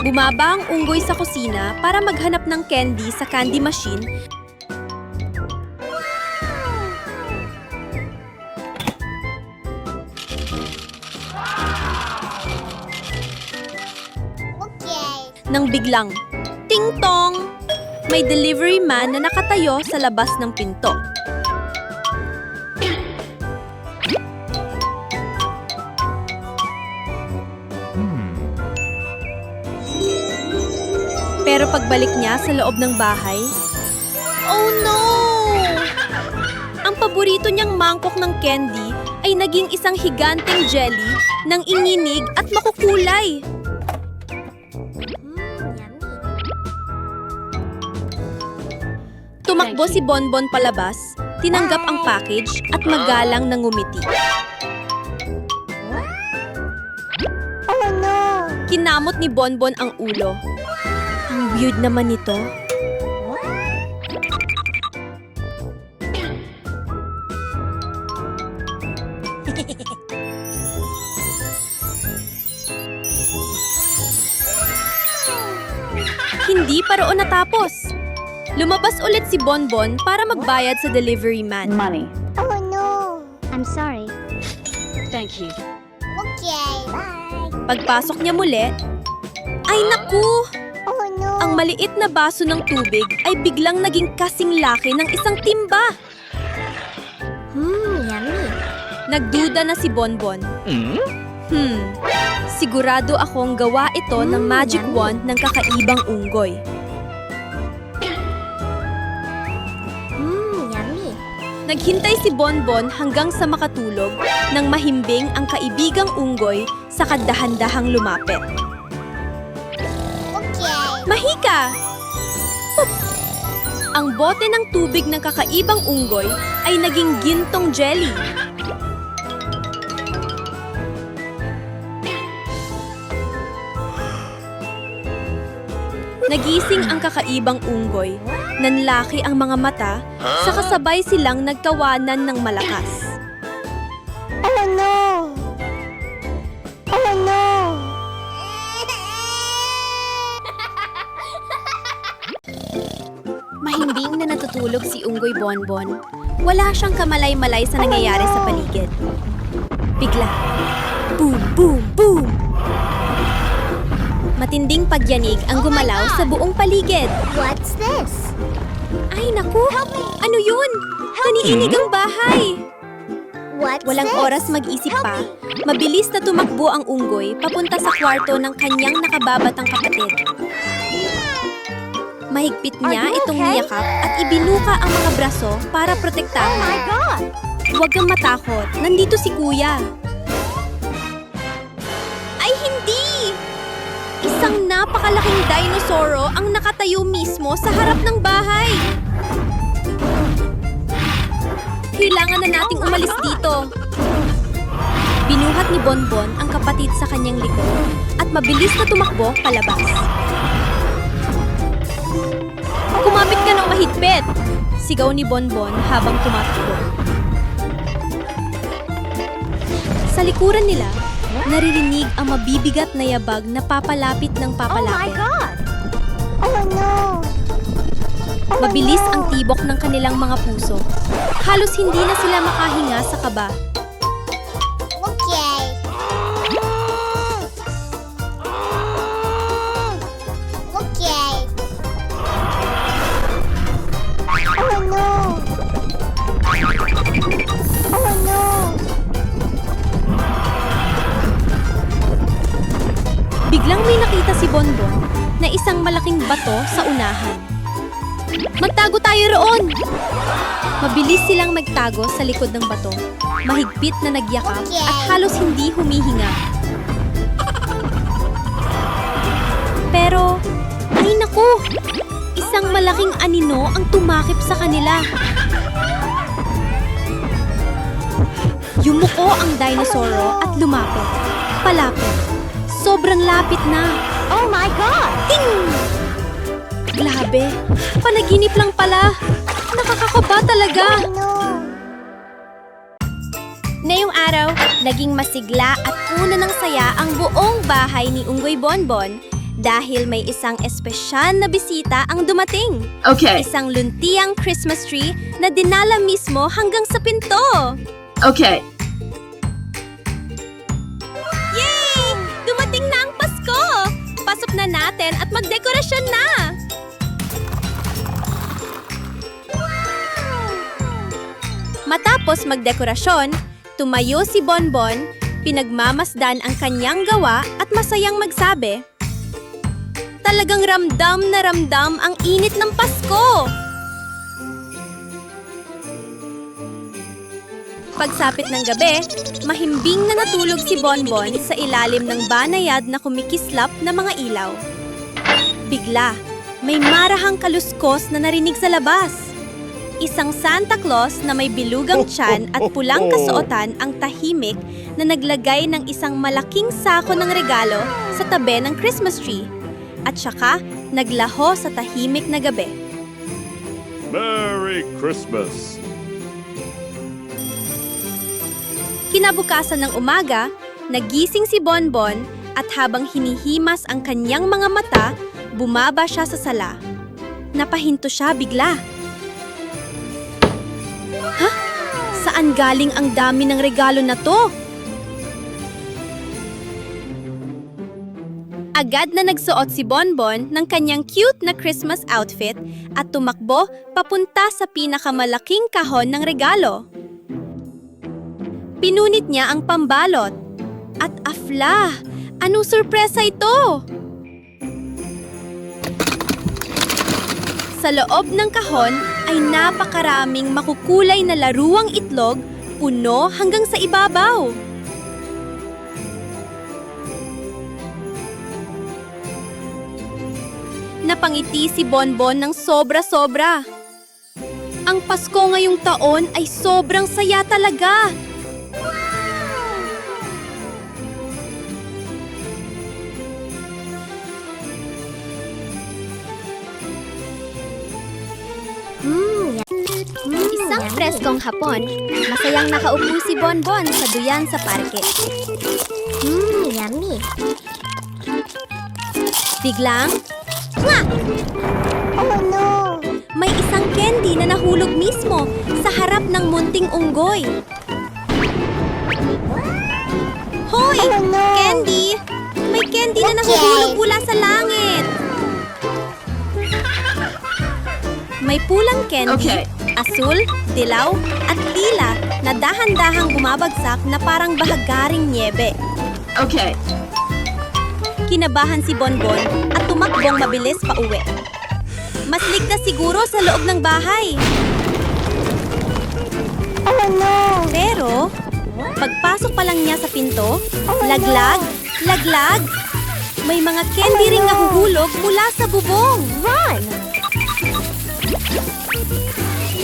Bumaba ang unggoy sa kusina para maghanap ng candy sa candy machine. Okay. Nang biglang, ting-tong! May delivery man na nakatayo sa labas ng pinto. Pero pagbalik niya sa loob ng bahay, oh no! Ang paborito niyang mangkok ng candy ay naging isang higanteng jelly ng inginig at makukulay. Tumakbo si Bonbon palabas, tinanggap ang package at magalang na ngumiti. Oh no! Kinamot ni Bonbon ang ulo. Ang weird naman nito. Hindi pa roon natapos. Lumabas ulit si Bonbon para magbayad sa delivery man. Money. Oh no! I'm sorry. Thank you. Okay. Bye. Pagpasok niya muli, ay naku! Oh no! Ang maliit na baso ng tubig ay biglang naging kasing laki ng isang timba. Yummy. Nagduda na si Bonbon. Sigurado akong gawa ito ng magic yummy. wand ng kakaibang unggoy. Yummy. Naghintay si Bonbon hanggang sa makatulog nang mahimbing ang kaibigang unggoy sa kadahan-dahang lumapit. Okay. Mahika! Pup! Ang bote ng tubig ng kakaibang unggoy ay naging gintong jelly. Nagising ang kakaibang unggoy. Nanlaki ang mga mata, sa kasabay silang nagtawanan ng malakas. Oh no! Oh no! Mahimbing na natutulog si Unggoy Bonbon. Wala siyang kamalay-malay sa nangyayari sa paligid. Bigla, boom, boom, boom! Matinding pagyanig ang gumalaw sa buong paligid. What's this? Ay, naku! Ano yun? Naniinig ang bahay! What's Walang this? oras mag-isip pa, mabilis na tumakbo ang unggoy papunta sa kwarto ng kanyang nakababatang kapatid. Mahigpit niya Are you itong okay? niyakap at ibinuka ang mga braso para Oh my protektahan. God! Huwag kang matakot, nandito si Kuya. Ay, hindi! Isang napakalaking dinosauro ang nakatayo mismo sa harap ng bahay. Kailangan na nating umalis dito. Binuhat ni Bonbon ang kapatid sa kanyang likod at mabilis na tumakbo palabas. Kumapit ka ng mahigpit! Sigaw ni Bonbon habang tumatakbo. Sa likuran nila, naririnig ang mabibigat na yabag na papalapit ng papalapit. Oh no! Mabilis ang tibok ng kanilang mga puso. Halos hindi na sila makahinga sa kaba. Okay. Okay. Oh no! Oh no! Biglang may nakita si Bonbon na isang malaking bato sa unahan. Magtago tayo roon! Mabilis silang nagtago sa likod ng bato, mahigpit na nagyakap at halos hindi humihinga. Pero, ay naku! Isang malaking anino ang tumakip sa kanila. Yumuko ang dinosauro at lumapit. Palapit. Sobrang lapit na. Oh my God! Ting! Grabe, panaginip lang pala. Nakakakaba talaga. Oh no! Ngayong araw, naging masigla at puno ng saya ang buong bahay ni Unggoy Bonbon dahil may isang espesyal na bisita ang dumating. Okay. Isang luntiang Christmas tree na dinala mismo hanggang sa pinto. Okay. Yay! Dumating na ang Pasko! Pasok na natin at magdekorasyon na! Matapos magdekorasyon, tumayo si Bonbon, pinagmamasdan ang kanyang gawa at masayang magsabi, "Talagang ramdam na ramdam ang init ng Pasko!" Pagsapit ng gabi, mahimbing na natulog si Bonbon sa ilalim ng banayad na kumikislap na mga ilaw. Bigla, may marahang kaluskos na narinig sa labas. Isang Santa Claus na may bilugang tiyan at pulang kasuotan ang tahimik na naglagay ng isang malaking sako ng regalo sa tabi ng Christmas tree. At saka, naglaho sa tahimik na gabi. Merry Christmas! Kinabukasan ng umaga, nagising si Bonbon at habang hinihimas ang kanyang mga mata, bumaba siya sa sala. Napahinto siya bigla. Ha? Saan galing ang dami ng regalo na to? Agad na nagsuot si Bonbon ng kanyang cute na Christmas outfit at tumakbo papunta sa pinakamalaking kahon ng regalo. Pinunit niya ang pambalot. At afla! Anong sorpresa ito? Sa loob ng kahon ay napakaraming makukulay na laruang itlog, puno hanggang sa ibabaw. Napangiti si Bonbon ng sobra-sobra. Ang Pasko ngayong taon ay sobrang saya talaga. Isang preskong hapon, masayang nakaupo si Bonbon sa duyan sa parke. Yummy. Biglang, nga! Oh no! May isang candy na nahulog mismo sa harap ng munting unggoy. Hoy! Oh no! Candy! May candy na nahuhulog mula sa langit! May pulang candy, Okay. asul, dilaw, at lila na dahan-dahang bumabagsak na parang bahagaring niebe. Okay. Kinabahan si Bonbon at tumakbong mabilis pa uwi. Mas ligtas siguro sa loob ng bahay. Oh no! Pero, pagpasok pa lang niya sa pinto, laglag, laglag. May mga candy ring nahuhulog mula sa bubong. Run!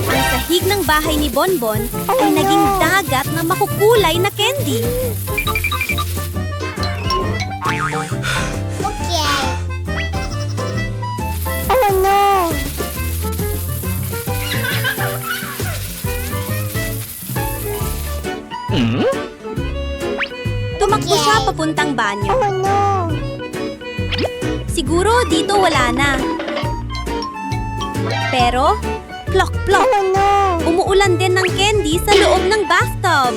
Ang sahig ng bahay ni Bonbon ay naging dagat na makukulay na candy. Okay. Oh no. Tumakbo siya papuntang banyo. Oh no. Siguro dito wala na. Pero, plok-plok, Oh no. umuulan din ng candy sa loob ng bathtub.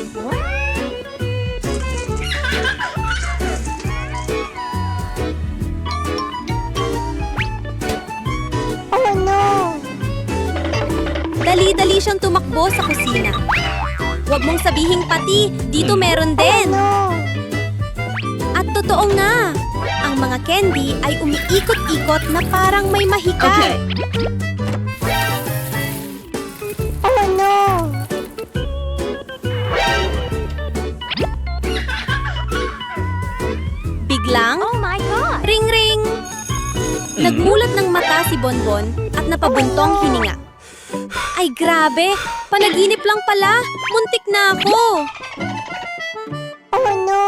Oh no. Dali-dali siyang tumakbo sa kusina. Huwag mong sabihing pati, dito meron din. No. At totoo nga, ang mga candy ay umiikot-ikot na parang may mahika. Okay. Oh no. Biglang, Oh my God. ring-ring! Nagmulat ng mata si Bonbon at napabuntong hininga. Ay grabe, panaginip lang pala, muntik na ako. Oh no.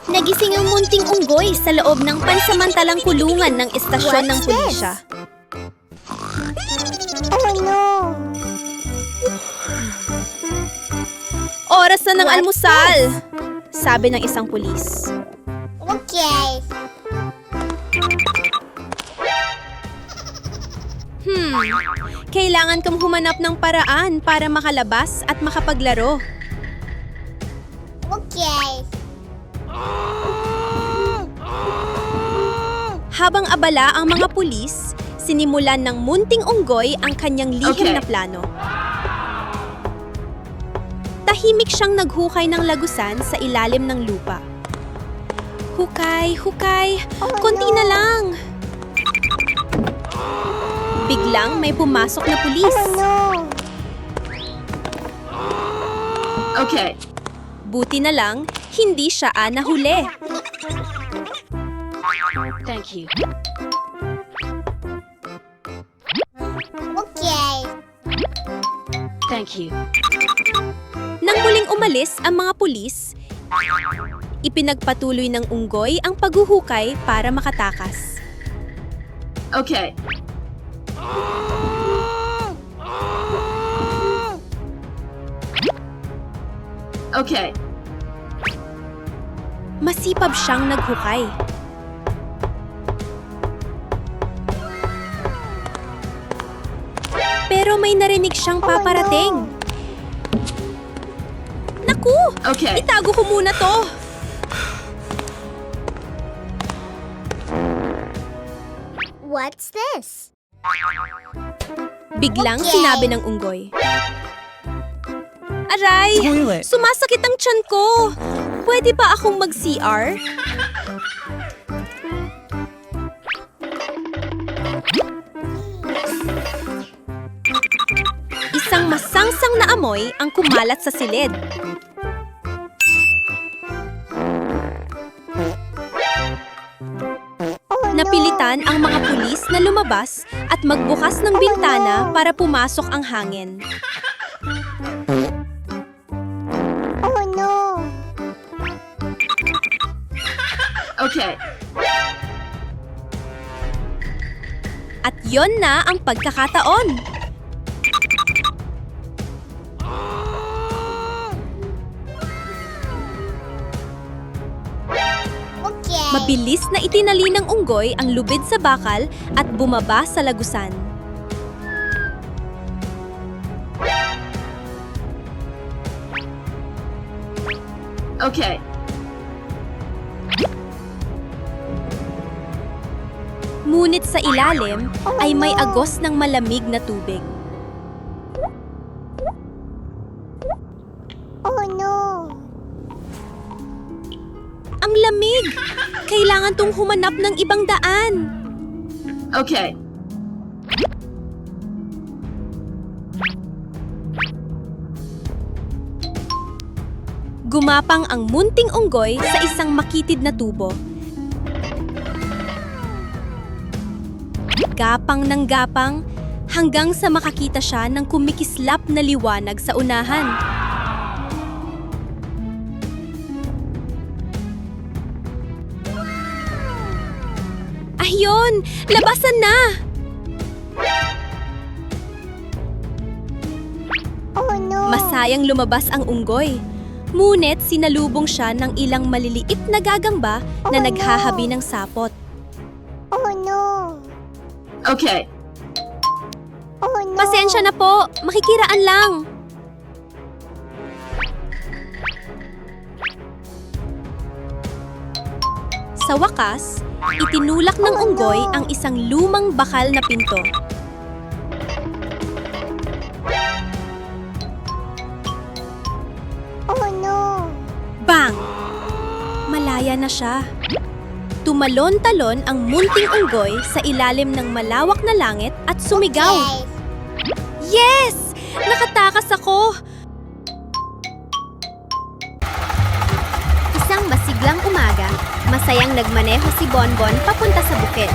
Nagising ang munting unggoy sa loob ng pansamantalang kulungan ng estasyon ng What's pulisya. Oh no. Oras na ng almusal, sabi ng isang pulis. Okay. Kailangan kang humanap ng paraan para makalabas at makapaglaro. Okay. Habang abala ang mga pulis, sinimulan ng munting unggoy ang kanyang lihim Okay. na plano. Tahimik siyang naghukay ng lagusan sa ilalim ng lupa. Hukay, hukay, konti na lang. Biglang may pumasok na pulis. Oh no. Okay. Buti na lang, hindi siya nahuli. Thank you. Okay. Thank you. Nang muling umalis ang mga pulis, ipinagpatuloy ng unggoy ang paghuhukay para makatakas. Okay. Okay. Masipag siyang naghukay. Pero may narinig siyang paparating. Naku! Okay. Itago ko muna to! What's this? Biglang Okay. sinabi ng unggoy. Aray! Toilet. Sumasakit ang tiyan ko! Pwede ba akong mag-CR? Isang masangsang na amoy ang kumalat sa silid. Oh Napilitan ang mga pulis na lumabas at magbukas ng bintana para pumasok ang hangin. Oh no. Okay. At yon na ang pagkakataon. Okay. Mabilis na itinali ng unggoy ang lubid sa bakal at bumaba sa lagusan. Okay. Ngunit sa ilalim ay may agos ng malamig na tubig. Oh no. Ang lamig! Kailangan tong humanap ng ibang daan. Okay. Gumapang ang munting unggoy sa isang makitid na tubo. Gapang ng gapang hanggang sa makakita siya ng kumikislap na liwanag sa unahan. Ayun! Labasan na! Masayang lumabas ang unggoy. Ngunit sinalubong siya ng ilang maliliit na gagamba na naghahabi ng sapot. Okay. Pasensya na po, makikiraan lang. Sa wakas, itinulak ng unggoy ang isang lumang bakal na pinto. Bang! Malaya na siya. Tumalon-talon ang munting unggoy sa ilalim ng malawak na langit at sumigaw. Yes! Nakatakas ako! Isang masiglang umaga, masayang nagmaneho si Bonbon papunta sa bukid.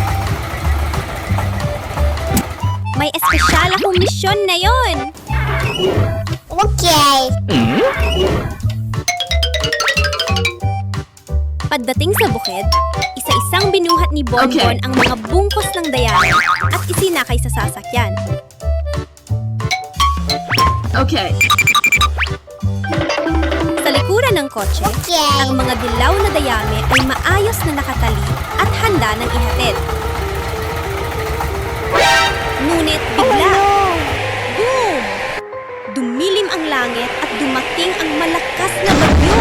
May espesyal akong misyon na yon! Pagdating sa bukid, isa-isang binuhat ni Bonbon ang mga bungkos ng dayami at isinakay sa sasakyan. Okay. Sa likuran ng kotse, ang mga dilaw na dayami ay maayos na nakatali at handa ng ihatid. Ngunit bigla, boom! Dumilim ang langit at dumating ang malakas na bagyo.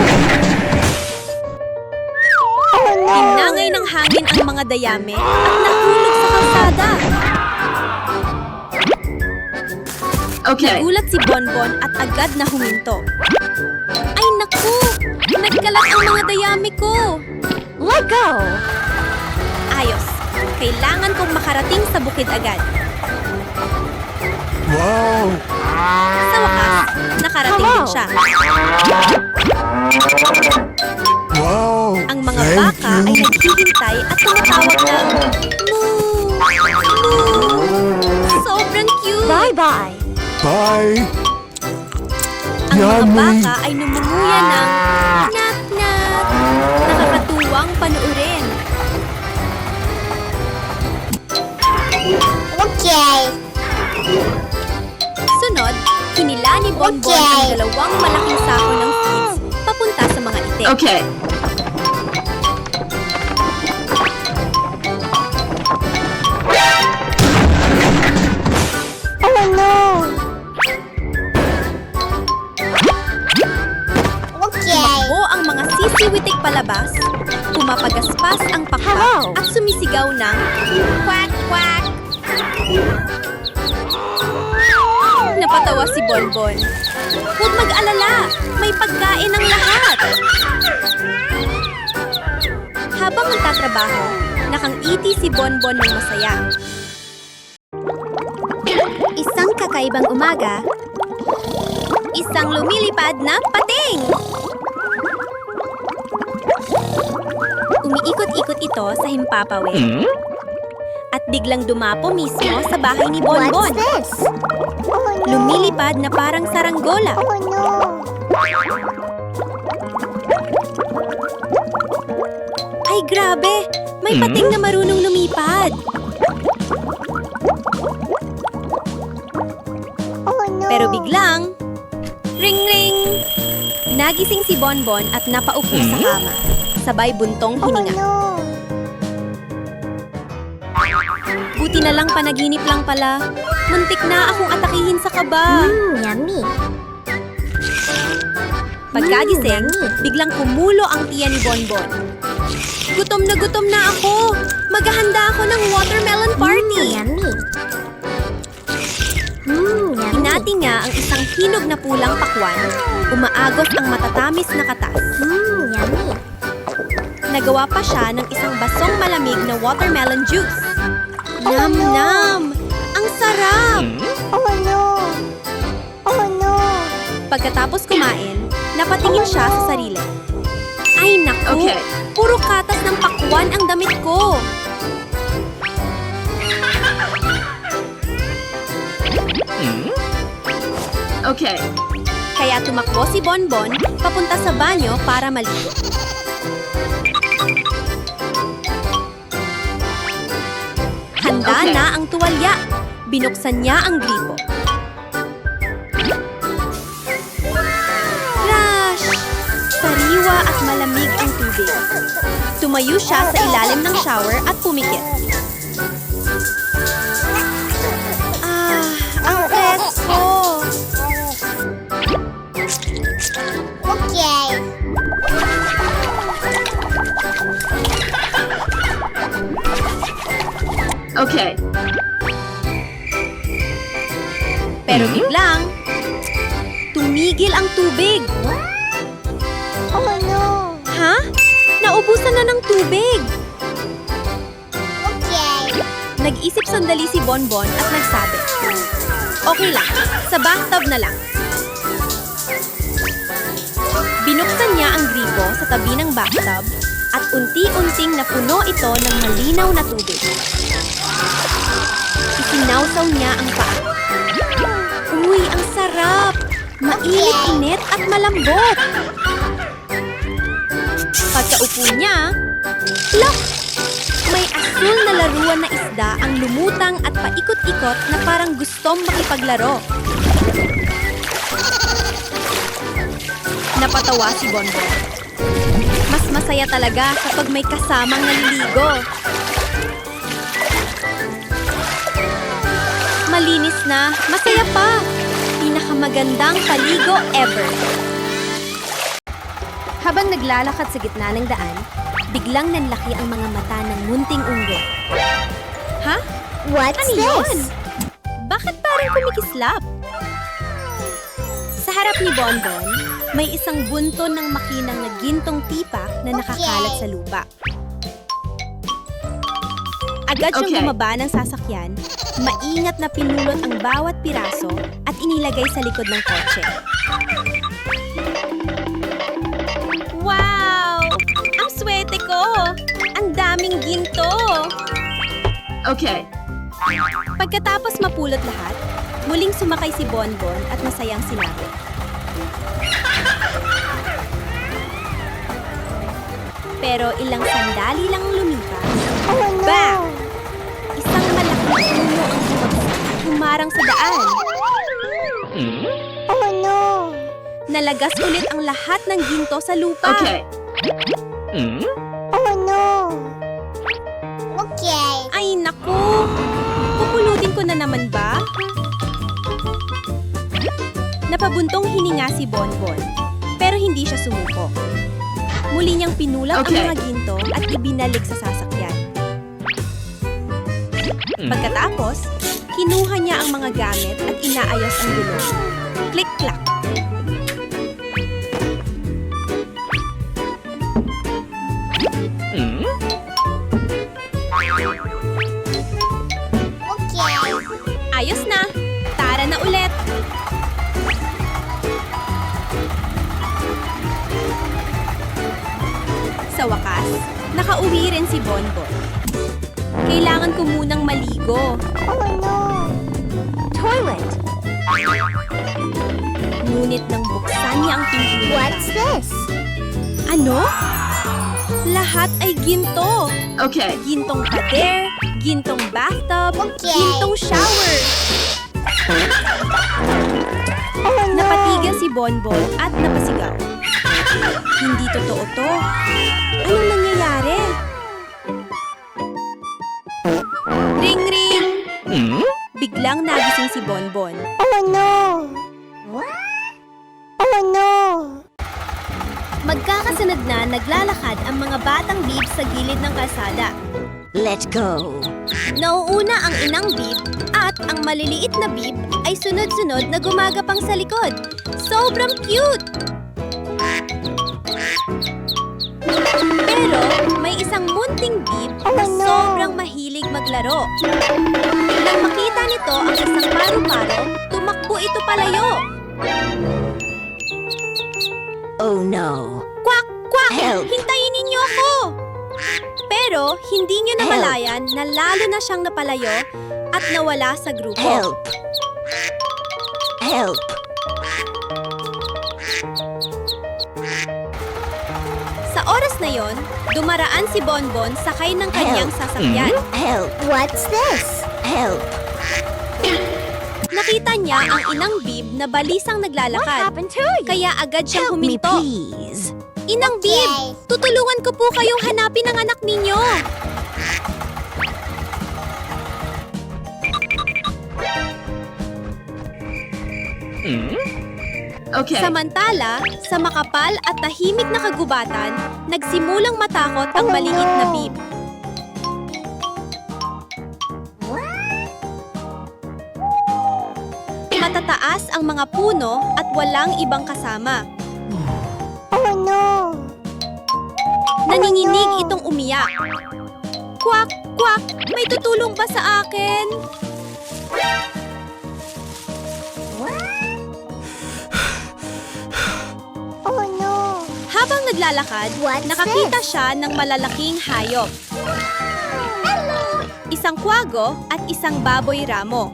Inangay ng hangin ang mga dayami at nahulog sa kalsada. Okay. Nagulat si Bonbon at agad na huminto. Ay naku! Nagkalat ang mga dayami ko! Let go! Ayos! Kailangan kong makarating sa bukid agad. Wow! Sa wakas, nakarating din siya. Wow! Ang mga Thank baka you. ay naghihintay at tumatawag ng moo! Moo! Sobrang cute! Bye-bye! Bye! Ang mga Yummy. baka ay numunguya ng nat-nat. Nakakatuwang panuurin. Sunod, hinila ni Bonbon ang dalawang malaking sako ng feeds papunta sa mga itik. Okay. Tumakbo ang mga sisiwitik palabas, pumapagaspas ang pakpak Hello. at sumisigaw ng quack quack. Napatawa si Bonbon. Huwag mag-alala, may pagkain ang lahat. Habang nagtatrabaho, nakangiti si Bonbon ng masaya. Isang kakaibang umaga, isang lumilipad na pating! Umiikot-ikot ito sa himpapawid. At biglang dumapo mismo sa bahay ni Bonbon. Lumilipad na parang saranggola. Ay grabe! May pating na marunong lumipad. Pero biglang, ring-ring! Nagising si Bonbon at napaupo sa kama. Sabay buntong hininga. Buti na lang panaginip lang pala. Muntik na akong atakihin sa kaba. Yummy! Pagkagising, biglang kumulo ang tiyan ni Bonbon. Gutom na ako! Maghahanda ako ng watermelon party! Yummy! Yummy! Hinati niya ang isang hinog na pulang pakwan. Umaagos ang matatamis na katas. Yummy! Nagawa pa siya ng isang basong malamig na watermelon juice. Nam-nam! Ang sarap! Pagkatapos kumain, napatingin siya sa sarili. Ay naku! Okay. Puro katas ng pakwan ang damit ko! Okay. Kaya tumakbo si Bonbon papunta sa banyo para maligo. Handa Okay. na ang tuwalya. Binuksan niya ang gripo. Crash! Sariwa at malamig ang tubig. Tumayo siya sa ilalim ng shower at pumikit. Ang presko! Okay. Okay. Pero biglang, tumigil ang tubig. Oh no. Ha? Naubusan na ng tubig. Okay. Nag-isip sandali si Bonbon at nagsabi, okay lang, sa bathtub na lang. Binuksan niya ang gripo sa tabi ng bathtub at unti-unting napuno ito ng malinaw na tubig. Isinawsaw niya ang paa. Uy, ang sarap! Mainit-init at malambot. Pagkaupo niya, plok! May asul na laruan na isda ang lumutang at paikot-ikot na parang gustong makipaglaro. Napatawa si Bonbon. Mas masaya talaga kapag may kasamang naliligo. Malinis na, masaya pa. Pinakamagandang paligo ever. Habang naglalakad sa gitna ng daan, biglang nanlaki ang mga mata ng munting unggo. Ha? What's Ano yun? Bakit parang kumikislap? Sa harap ni Bonbon, may isang bunton ng makinang na gintong tipak na nakakalat sa lupa. Agad siyang Okay. bumaba ng sasakyan, maingat na pinulot ang bawat piraso at inilagay sa likod ng kotse. Wow! Ang swerte ko! Ang daming ginto! Okay. Pagkatapos mapulot lahat, muling sumakay si Bonbon at masayang sinabi, pero ilang sandali lang lumipas, bang! Isang malaking puno ang bumagsak at humarang sa daan. Oh no. Nalagas ulit ang lahat ng ginto sa lupa. Okay. Oh no. Okay. Ay, naku! Pupulutin ko na naman ba? Napabuntong hininga si Bonbon, pero hindi siya sumuko. Muli niyang pinulot Okay. ang mga ginto at ibinalik sa sasakyan. Pagkatapos, kinuha niya ang mga gamit at inaayos ang gulong. Click-clack! Okay. Ayos na! Tara na ulit! Sa wakas, nakauwi rin si Bonbon. Kailangan ko munang maligo. Oh no. Toilet. Ngunit nang buksan niya ang pintuan, What's this? ano? Lahat ay ginto. Okay. Gintong pader, gintong bathtub, Okay. gintong shower. Oh no. Napatigas si Bonbon at napasigaw. Hindi totoo to. Anong nangyayari? Ring ring! Biglang nagising si Bonbon. Oh no. Oh no. Magkakasunod na naglalakad ang mga batang bib sa gilid ng kalsada. Let's go. Nauuna ang inang bib at ang maliliit na bib ay sunod-sunod na gumagapang sa likod. Sobrang cute! Pero may isang munting bib na Oh, no. sobrang mahilig maglaro. Nang makita nito ang isang paru-paro, tumakbo ito palayo. Oh no. Kwak! Kwak! Help! Hintayin ninyo ako! Pero hindi niyo Help! namalayan na lalo na siyang napalayo at nawala sa grupo. Help. Help. Sa oras na yon, dumaraan si Bonbon sakay ng kanyang sasakyan. Help! What's this? Help! Nakita niya ang inang Bib na balisang naglalakad. to you? Kaya agad siyang Help me, huminto. please. Inang Bib, tutulungan ko po kayong hanapin ang anak ninyo. Okay. Samantala, sa makapal at tahimik na kagubatan, nagsimulang matakot ang maliit na Bib. Matataas ang mga puno at walang ibang kasama. Oh no! Nanginginig itong umiyak. Kwak! Kwak! May tutulong ba sa akin? Oh no! Habang naglalakad, What's nakakita siya ng malalaking hayop. Isang kwago at isang baboy ramo.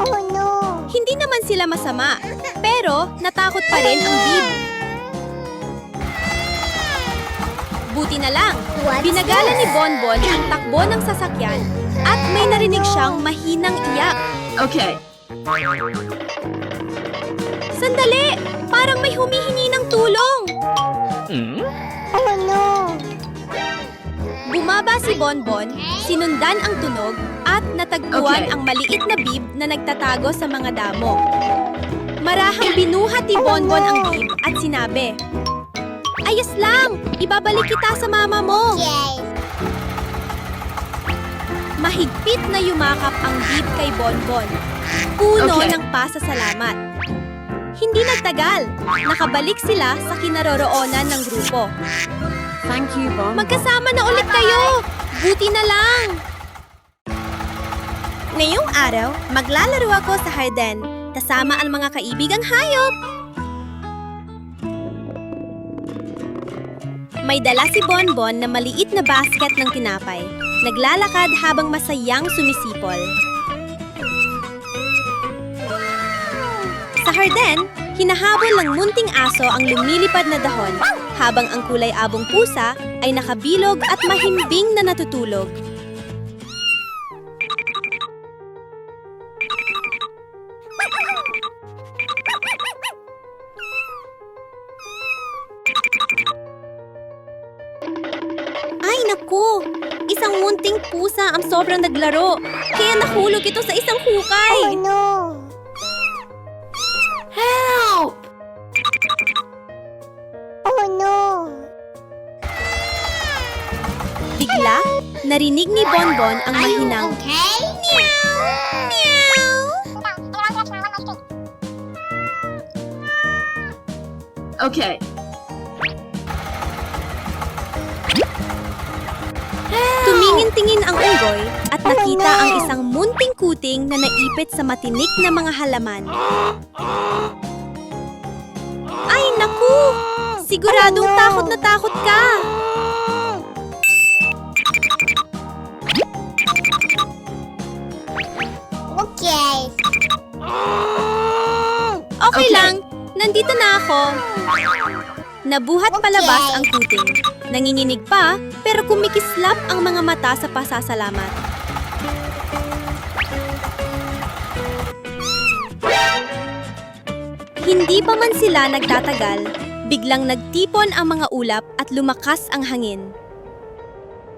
Oh no! Hindi naman sila masama, pero natakot pa rin ang Bib. Buti na lang, What's binagalan ni this? Bonbon ang takbo ng sasakyan at may narinig siyang mahinang iyak. Okay. Sandali! Parang may humihingi ng tulong! Oh no! Bumaba si Bonbon, sinundan ang tunog at natagpuan Okay. ang maliit na Bib na nagtatago sa mga damo. Marahang binuhat ni Bonbon ang Bib at sinabi, "Ayos lang! Ibabalik kita sa mama mo!" Mahigpit na yumakap ang Bib kay Bonbon. Puno Okay. ng pasasalamat. Hindi nagtagal, nakabalik sila sa kinaroroonan ng grupo. Thank you, Bon. Magkasama na ulit kayo! Buti na lang! Ngayong araw, maglalaro ako sa harden, kasama ang mga kaibigang hayop. May dala si Bonbon na maliit na basket ng tinapay. Naglalakad habang masayang sumisipol. Sa harden, hinahabol ng munting aso ang lumilipad na dahon, habang ang kulay abong pusa ay nakabilog at mahimbing na natutulog. Ay naku! Isang munting pusa ang sobrang naglaro, kaya nahulog ito sa isang hukay. Oh no! Help! Oh no! Bigla, narinig ni Bonbon ang mahinang okay? meow. Okay. Tumingin-tingin ang unggoy at nakita ang isang munting kuting na naipit sa matinik na mga halaman. Ay naku! Siguradong takot na takot ka! Okay. Okay Okay. lang, nandito na ako. Nabuhat palabas ang kuting. Nanginginig pa, pero kumikislap ang mga mata sa pasasalamat. Hindi pa man sila nagtatagal, biglang nagtipon ang mga ulap at lumakas ang hangin.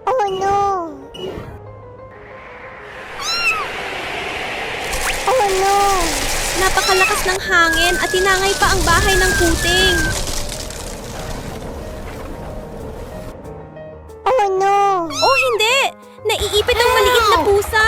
Oh no! Oh no! Napakalakas ng hangin at tinangay pa ang bahay ng kuting. Oh no! Oh, hindi! Naiipit ang maliit na pusa!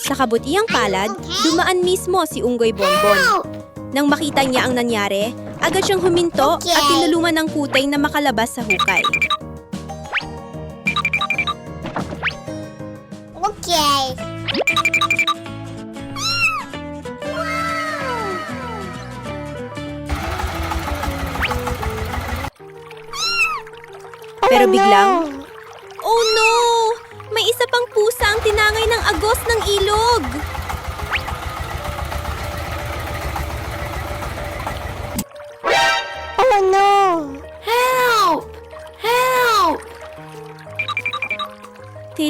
Sa kabutiang palad, dumaan mismo si Unggoy Bonbon. Nang makita niya ang nangyari, agad siyang huminto at tinulungan ng kuting na makalabas sa hukay. Okay. Pero Oh, biglang, no. oh no! May isa pang pusa ang tinangay ng agos ng ilog!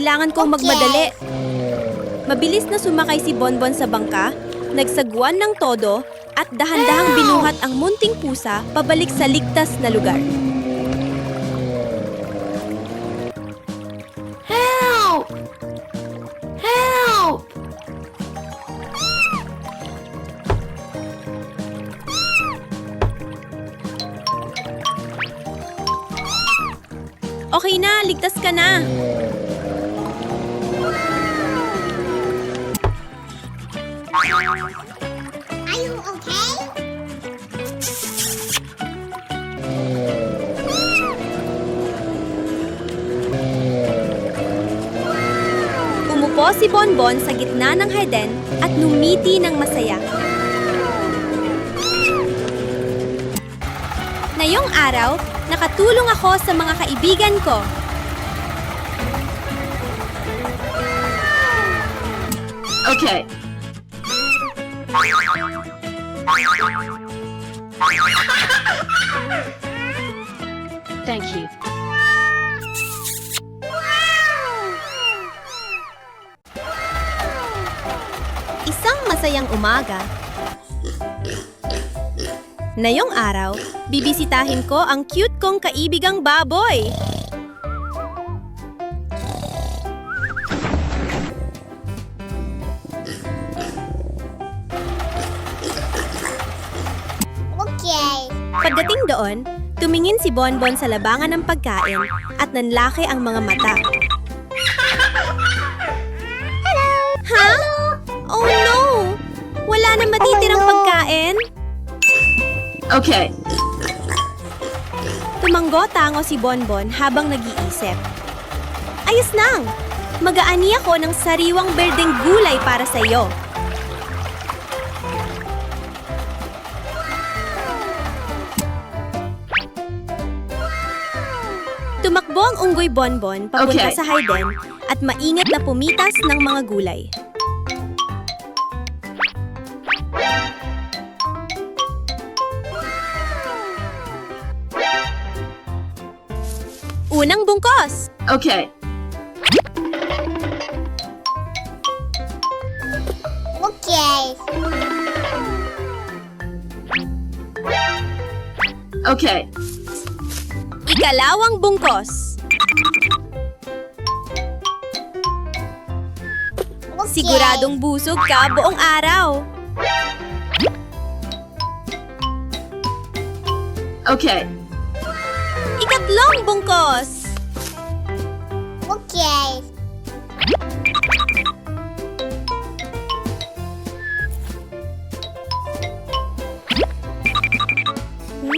kailangan kong magmadali. Mabilis na sumakay si Bonbon sa bangka, nagsagwan ng todo, at dahan-dahang binuhat ang munting pusa pabalik sa ligtas na lugar. Help! Help! Okay na, ligtas ka na. Are you okay? Umupo si Bonbon sa gitna ng hardin at numiti ng masaya. Ngayong araw, nakatulong ako sa mga kaibigan ko. Okay. Thank you. Isang masayang umaga. Ngayong araw, bibisitahin ko ang cute kong kaibigang baboy. Okay. Pagdating doon, tumingin si Bonbon sa labangan ng pagkain at nanlaki ang mga mata. Ha? Oh no! Wala na matitirang pagkain? Okay. Tumanggo-tango si Bonbon habang nag-iisip. Ayos lang! Mag-aani ako ng sariwang berdeng gulay para sa iyo. Tumakbo ang unggoy Bonbon papunta Okay. sa hardin at maingat na pumitas ng mga gulay. Unang bungkos! Okay. Okay. Okay. Ikalawang bungkos. Siguradong busog ka buong araw. Okay. Ikatlong bungkos. Okay.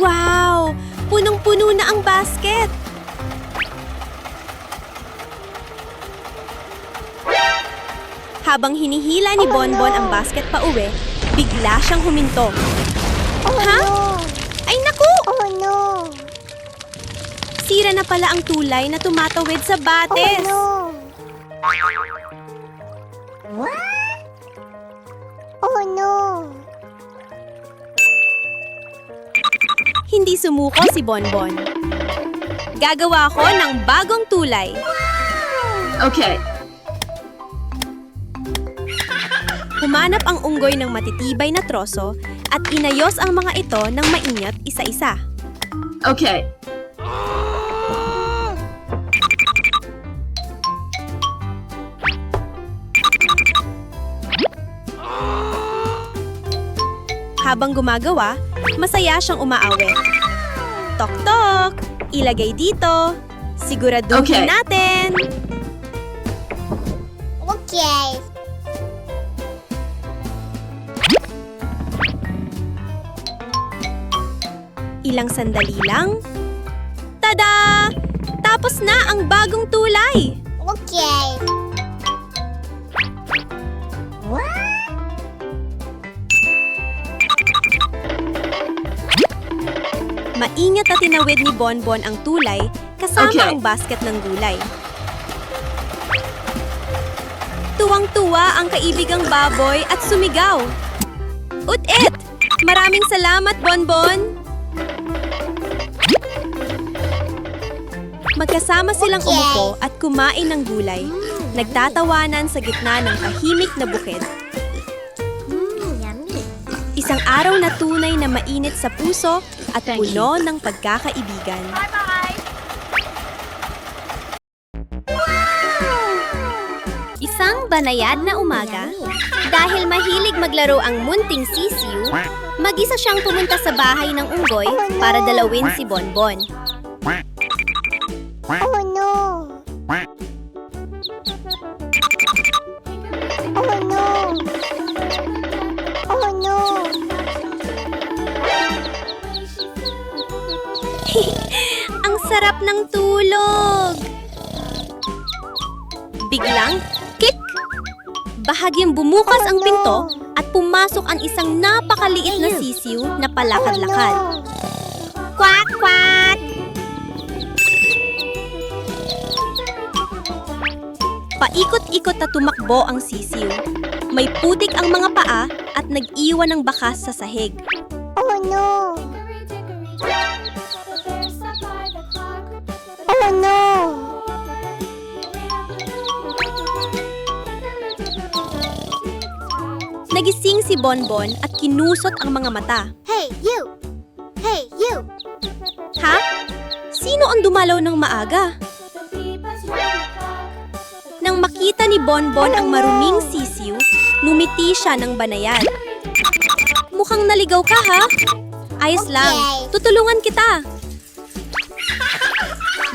Wow! Punong-puno na ang basket. Habang hinihila ni Bonbon ang basket pa uwi, bigla siyang huminto. Ha? Ay naku! Oh no. Sira na pala ang tulay na tumatawid sa bates. Oh no. What? Oh no. Hindi sumuko si Bonbon. Gagawa ko ng bagong tulay. Okay. Humanap ang unggoy ng matitibay na troso at inayos ang mga ito ng maingat isa-isa. Okay. Habang gumagawa, masaya siyang umaawit. Tok-tok! Ilagay dito. Siguraduhin Okay. natin. Okay. Ilang sandali lang. Tada! Tapos na ang bagong tulay! Okay. Maingat na tinawid ni Bonbon ang tulay kasama Okay. ang basket ng gulay. Tuwang-tuwa ang kaibigang baboy at sumigaw. Ut-it! Maraming salamat, Bonbon! Magkasama silang Okay. umupo at kumain ng gulay. nagtatawanan sa gitna ng tahimik na bukid. Yummy. Isang araw na tunay na mainit sa puso at puno ng pagkakaibigan. Isang banayad na umaga, dahil mahilig maglaro ang munting sisiw, mag-isa siyang pumunta sa bahay ng unggoy para dalawin si Bonbon. Oh no. Oh no. Oh no. Ang sarap ng tulog! Biglang, kik! Bahagyang bumukas ang pinto at pumasok ang isang napakaliit na sisiw na palakad-lakad. Kwak! Kwak! Paikot-ikot na tumakbo ang sisiw. May putik ang mga paa at nag-iwan ng bakas sa sahig. Oh no. Oh no. Nagising si Bonbon at kinusot ang mga mata. Hey, you. Hey, you. Ha? Sino ang dumalaw ng maaga? Nang makita ni Bonbon ang maruming sisiw, ngumiti siya ng banayad. Mukhang naligaw ka, ha? Ayos lang, tutulungan kita.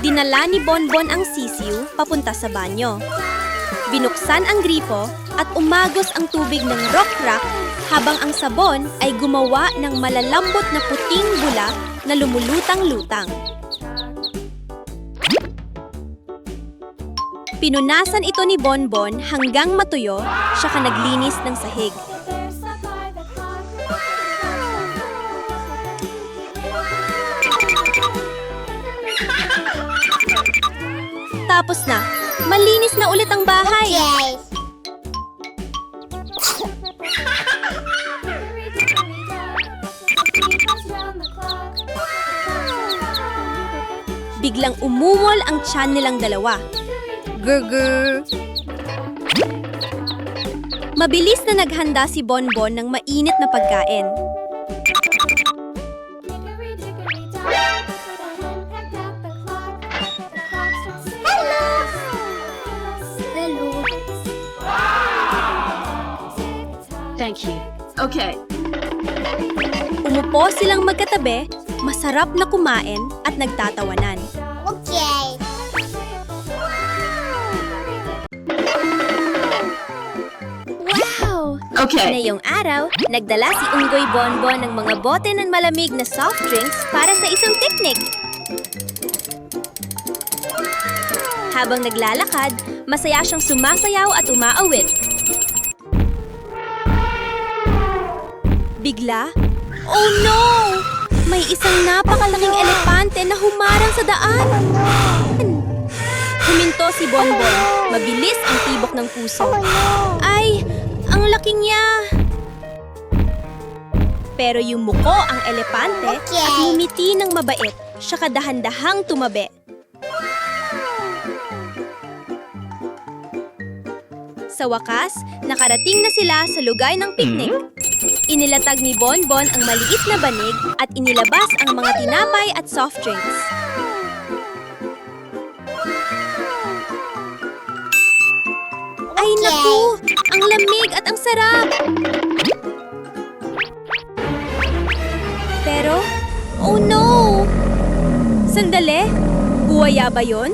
Dinala ni Bonbon ang sisiw papunta sa banyo. Binuksan ang gripo at umagos ang tubig ng rock-rock habang ang sabon ay gumawa ng malalambot na puting bula na lumulutang-lutang. Pinunasan ito ni Bonbon hanggang matuyo, siya ka naglinis ng sahig. Tapos na, malinis na ulit ang bahay. Yay. Biglang umungol ang tiyan nilang dalawa. Gurgur! Mabilis na naghanda si Bonbon ng mainit na pagkain. Thank you. Okay. Umupo silang magkatabi, masarap na kumain at nagtatawanan. Okay. Wow! Okay. Ngayong araw, nagdala si Unggoy Bonbon ng mga bote ng malamig na soft drinks para sa isang picnic. Habang naglalakad, masaya siyang sumasayaw at umaawit. Bigla, oh no! May isang napakalaking elepante na humarang sa daan. Huminto si Bonbon. Mabilis ang tibok ng puso. Ay, ang laki niya! Pero yumuko ang elepante at ngumiti ng mabait. Siya kadahan-dahang tumabi. Sa wakas, nakarating na sila sa lugar ng picnic. Inilatag ni Bonbon ang maliit na banig at inilabas ang mga tinapay at soft drinks. Ay naku! Ang lamig at ang sarap! Pero, oh no! Sandali! Buwaya ba yun?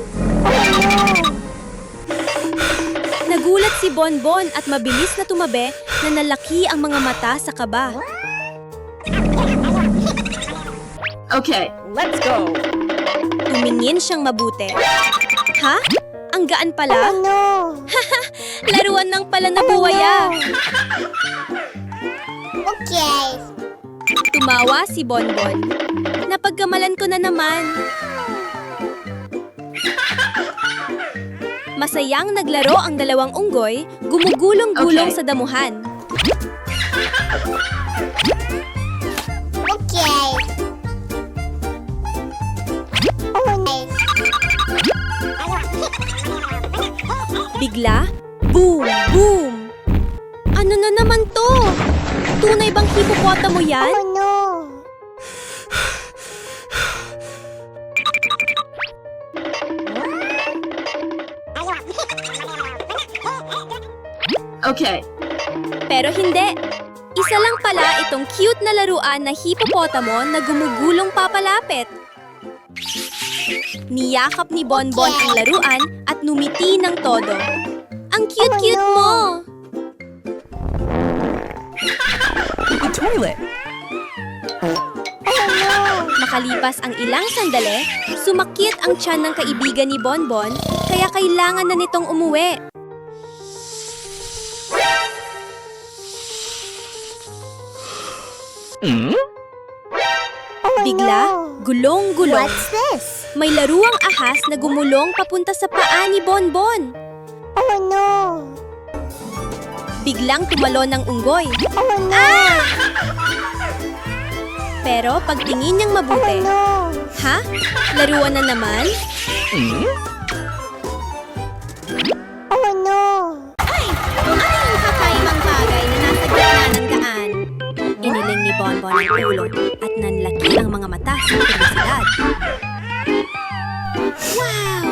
Nagulat si Bonbon at mabilis na tumabi na nalaki ang mga mata sa kaba. Okay. Let's go. Tumingin siyang mabuti. Ha? Ang gaan pala? No. Laruan ng pala na buwaya. Okay. Tumawa si Bonbon. Napagkamalan ko na naman. Masayang naglaro ang dalawang unggoy, gumugulong-gulong Okay. sa damuhan. Okay. Oh no. Bigla, boom, boom! Ano na naman to? Tunay bang hipopotamo yan? Okay. Pero hindi. Isa lang pala itong cute na laruan na hipopotamo na gumugulong papalapit. Niyakap ni Bonbon ang laruan at numiti ng todo. Ang cute-cute mo! The toilet. Makalipas ang ilang sandali, sumakit ang tiyan ng kaibigan ni Bonbon kaya kailangan na nitong umuwi. Bigla, gulong-gulong. this? May laruang ahas na gumulong papunta sa paa ni Bonbon. Oh no! Biglang tumalon ng unggoy. Oh no! Ah! Pero pagtingin niyang mabuti, No! ha? Laruan na naman? Oh no! Ay! Ano yung kakaibang bagay na nasa gitna ng daan? Iniling ni Bonbon ang ulo at nanlaki ang mga mata sa kuriosidad. Wow!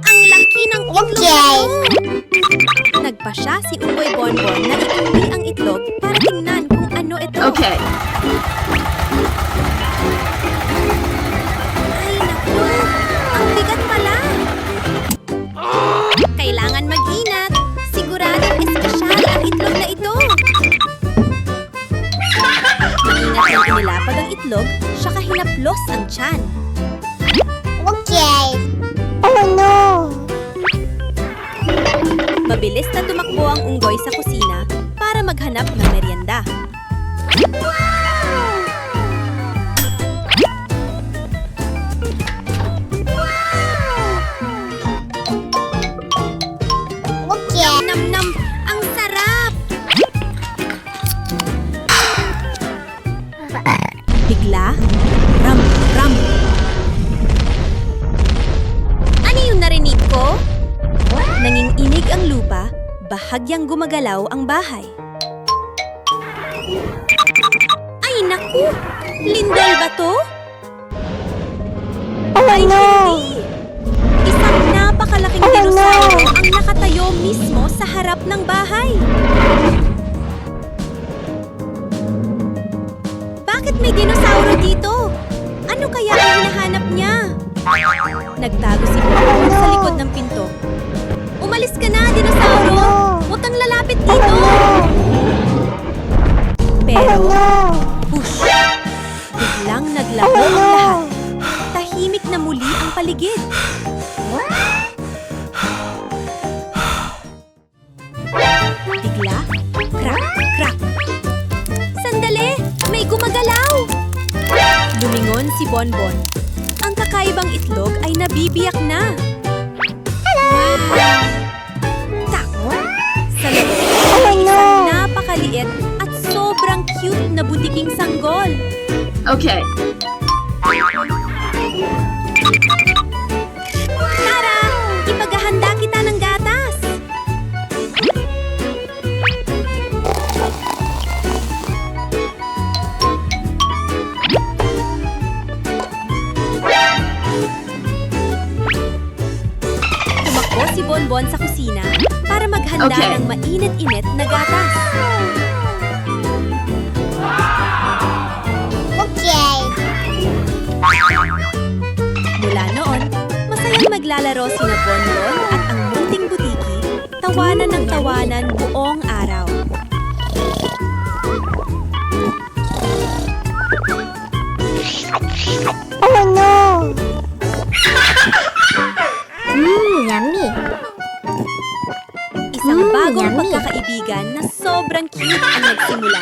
Ang laki ng itlog Okay. nito! Nagpa siya si Unggoy Bonbon na iuwi ang itlog para tingnan kung ano ito. Okay. Ay, naku! Ang bigat pala! Kailangan mag-inat. Siguradong espesyal ang itlog na ito. Maingat ang inilapag ang itlog, saka hinaplos ang tiyan. Okay! Oh no! Mabilis na tumakbo ang unggoy sa kusina para maghanap ng merienda. Okay! Nam-nam! Ang sarap! Bigla, ram-ram! Ano yung narinig ko? Nanginginig ang lupa, bahagyang gumagalaw ang bahay. Ay naku! Lindol ba to? Ay hindi! Isang napakalaking dinosauro ang nakatayo mismo sa harap ng bahay. Bakit may dinosauro dito? Ano kaya ang hinahanap niya? Nagtago si Bonbon sa likod ng pinto. Umalis ka na, dinosauro! Huwag kang lalapit dito! Pero, push! Biglang naglaho ang lahat. Tahimik na muli ang paligid. Bigla, crack, crack. Sandali! May gumagalaw! Lumingon si Bonbon. Ang kakaibang itlog ay nabibiyak na. Wow! Tak! Sa loob ay isang napakaliit at sobrang cute na butiking sanggol. Okay. Tara! Ipaghahanda kita ng gatas! Tumakbo si Bonbon sa kusina para maghanda Okay. ng mainit-init na gatas. Okay! Mula noon, masayang maglalaro sina Bonbon at ang munting butiki, tawanan ng tawanan buong araw. Oh no! Yummy! Isang bagong yummy. pagkakaibigan na sobrang cute ang nagsimula.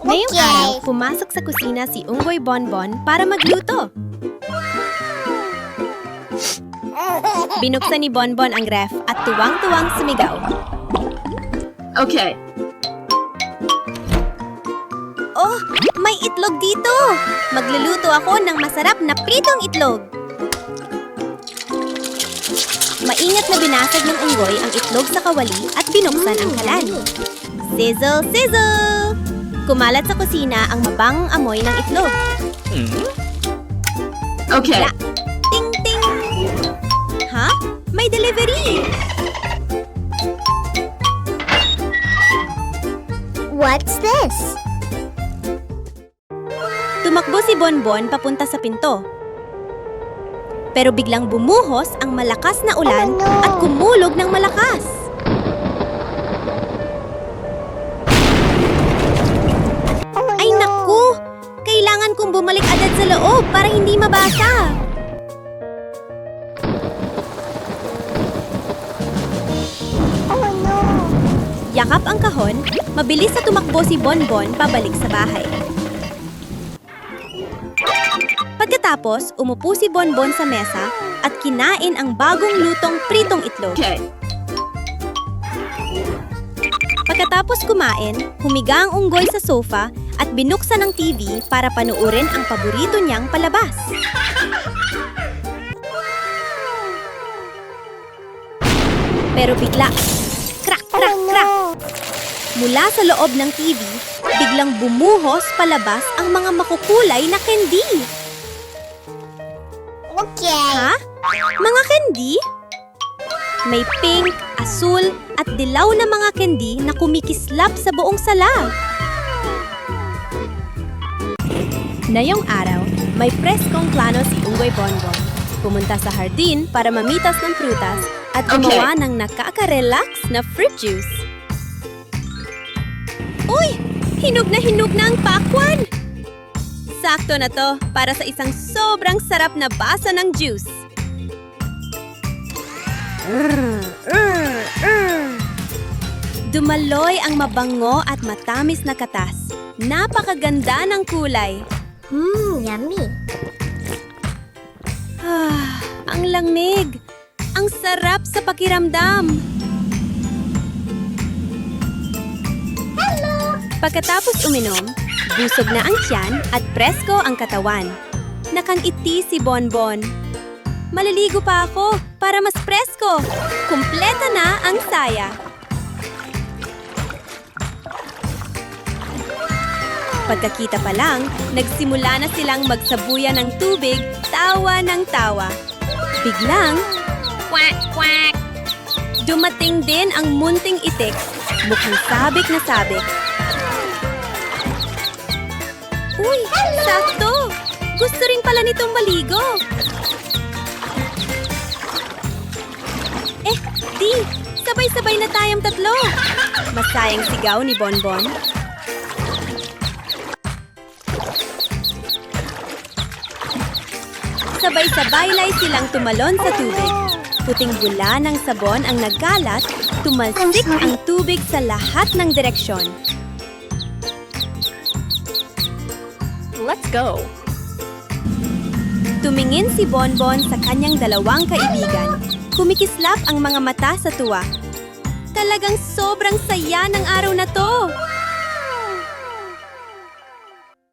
Ngayong Okay. araw, pumasok sa kusina si Unggoy Bonbon para magluto. Binuksan ni Bonbon ang ref at tuwang-tuwang sumigaw. Okay. Oh, may itlog dito! Magluluto ako ng masarap na pritong itlog. Maingat na binasag ng unggoy ang itlog sa kawali at binuksan ang kalan. Sizzle, sizzle! Kumalat sa kusina ang mabangong amoy ng itlog. Okay. Bla! Ting, ting! Ha? May delivery! What's this? Tumakbo si Bonbon papunta sa pinto. Pero biglang bumuhos ang malakas na ulan Oh, no. at kumulog ng malakas. Ay naku! Kailangan kong bumalik agad sa loob para hindi mabasa. Oh no! Yakap ang kahon, mabilis na tumakbo si Bonbon pabalik sa bahay. Pagkatapos, umupo si Bonbon sa mesa at kinain ang bagong lutong pritong itlog. Okay. Pagkatapos kumain, humiga ang unggoy sa sofa at binuksan ang TV para panuurin ang paborito niyang palabas. Pero bigla, crack, crack, crack! Mula sa loob ng TV, biglang bumuhos palabas ang mga makukulay na candy. Okay. Ha? Mga candy? May pink, asul, at dilaw na mga candy na kumikislap sa buong sala. Ngayong araw, may preskong plano si Unggoy Bonbon. Pumunta sa hardin para mamitas ng prutas at gumawa ng nakaka-relax na fruit juice. Uy! Hinog na ang pakwan! Sakto na to para sa isang sobrang sarap na basa ng juice. Dumaloy ang mabango at matamis na katas. Napakaganda ng kulay. Yummy. Ang lamig. Ang sarap sa pakiramdam. Pagkatapos uminom, busog na ang tiyan at presko ang katawan. Nakangiti si Bonbon. Maliligo pa ako para mas presko. Kumpleta na ang saya. Pagkakita pa lang, nagsimula na silang magsabuyan ng tubig, tawa ng tawa. Biglang, quack, quack! Dumating din ang munting itik, mukhang sabik na sabik. Uy, sakto! Gusto rin pala nitong maligo. Di! Sabay-sabay na tayong tatlo. Masayang sigaw ni Bonbon. Sabay-sabaylay silang tumalon sa tubig. Puting bula ng sabon ang nagkalat, tumalsik ang tubig sa lahat ng direksyon. Let's go. Tumingin si Bonbon sa kanyang dalawang kaibigan. Kumikislap ang mga mata sa tuwa. Talagang sobrang saya ng araw na to!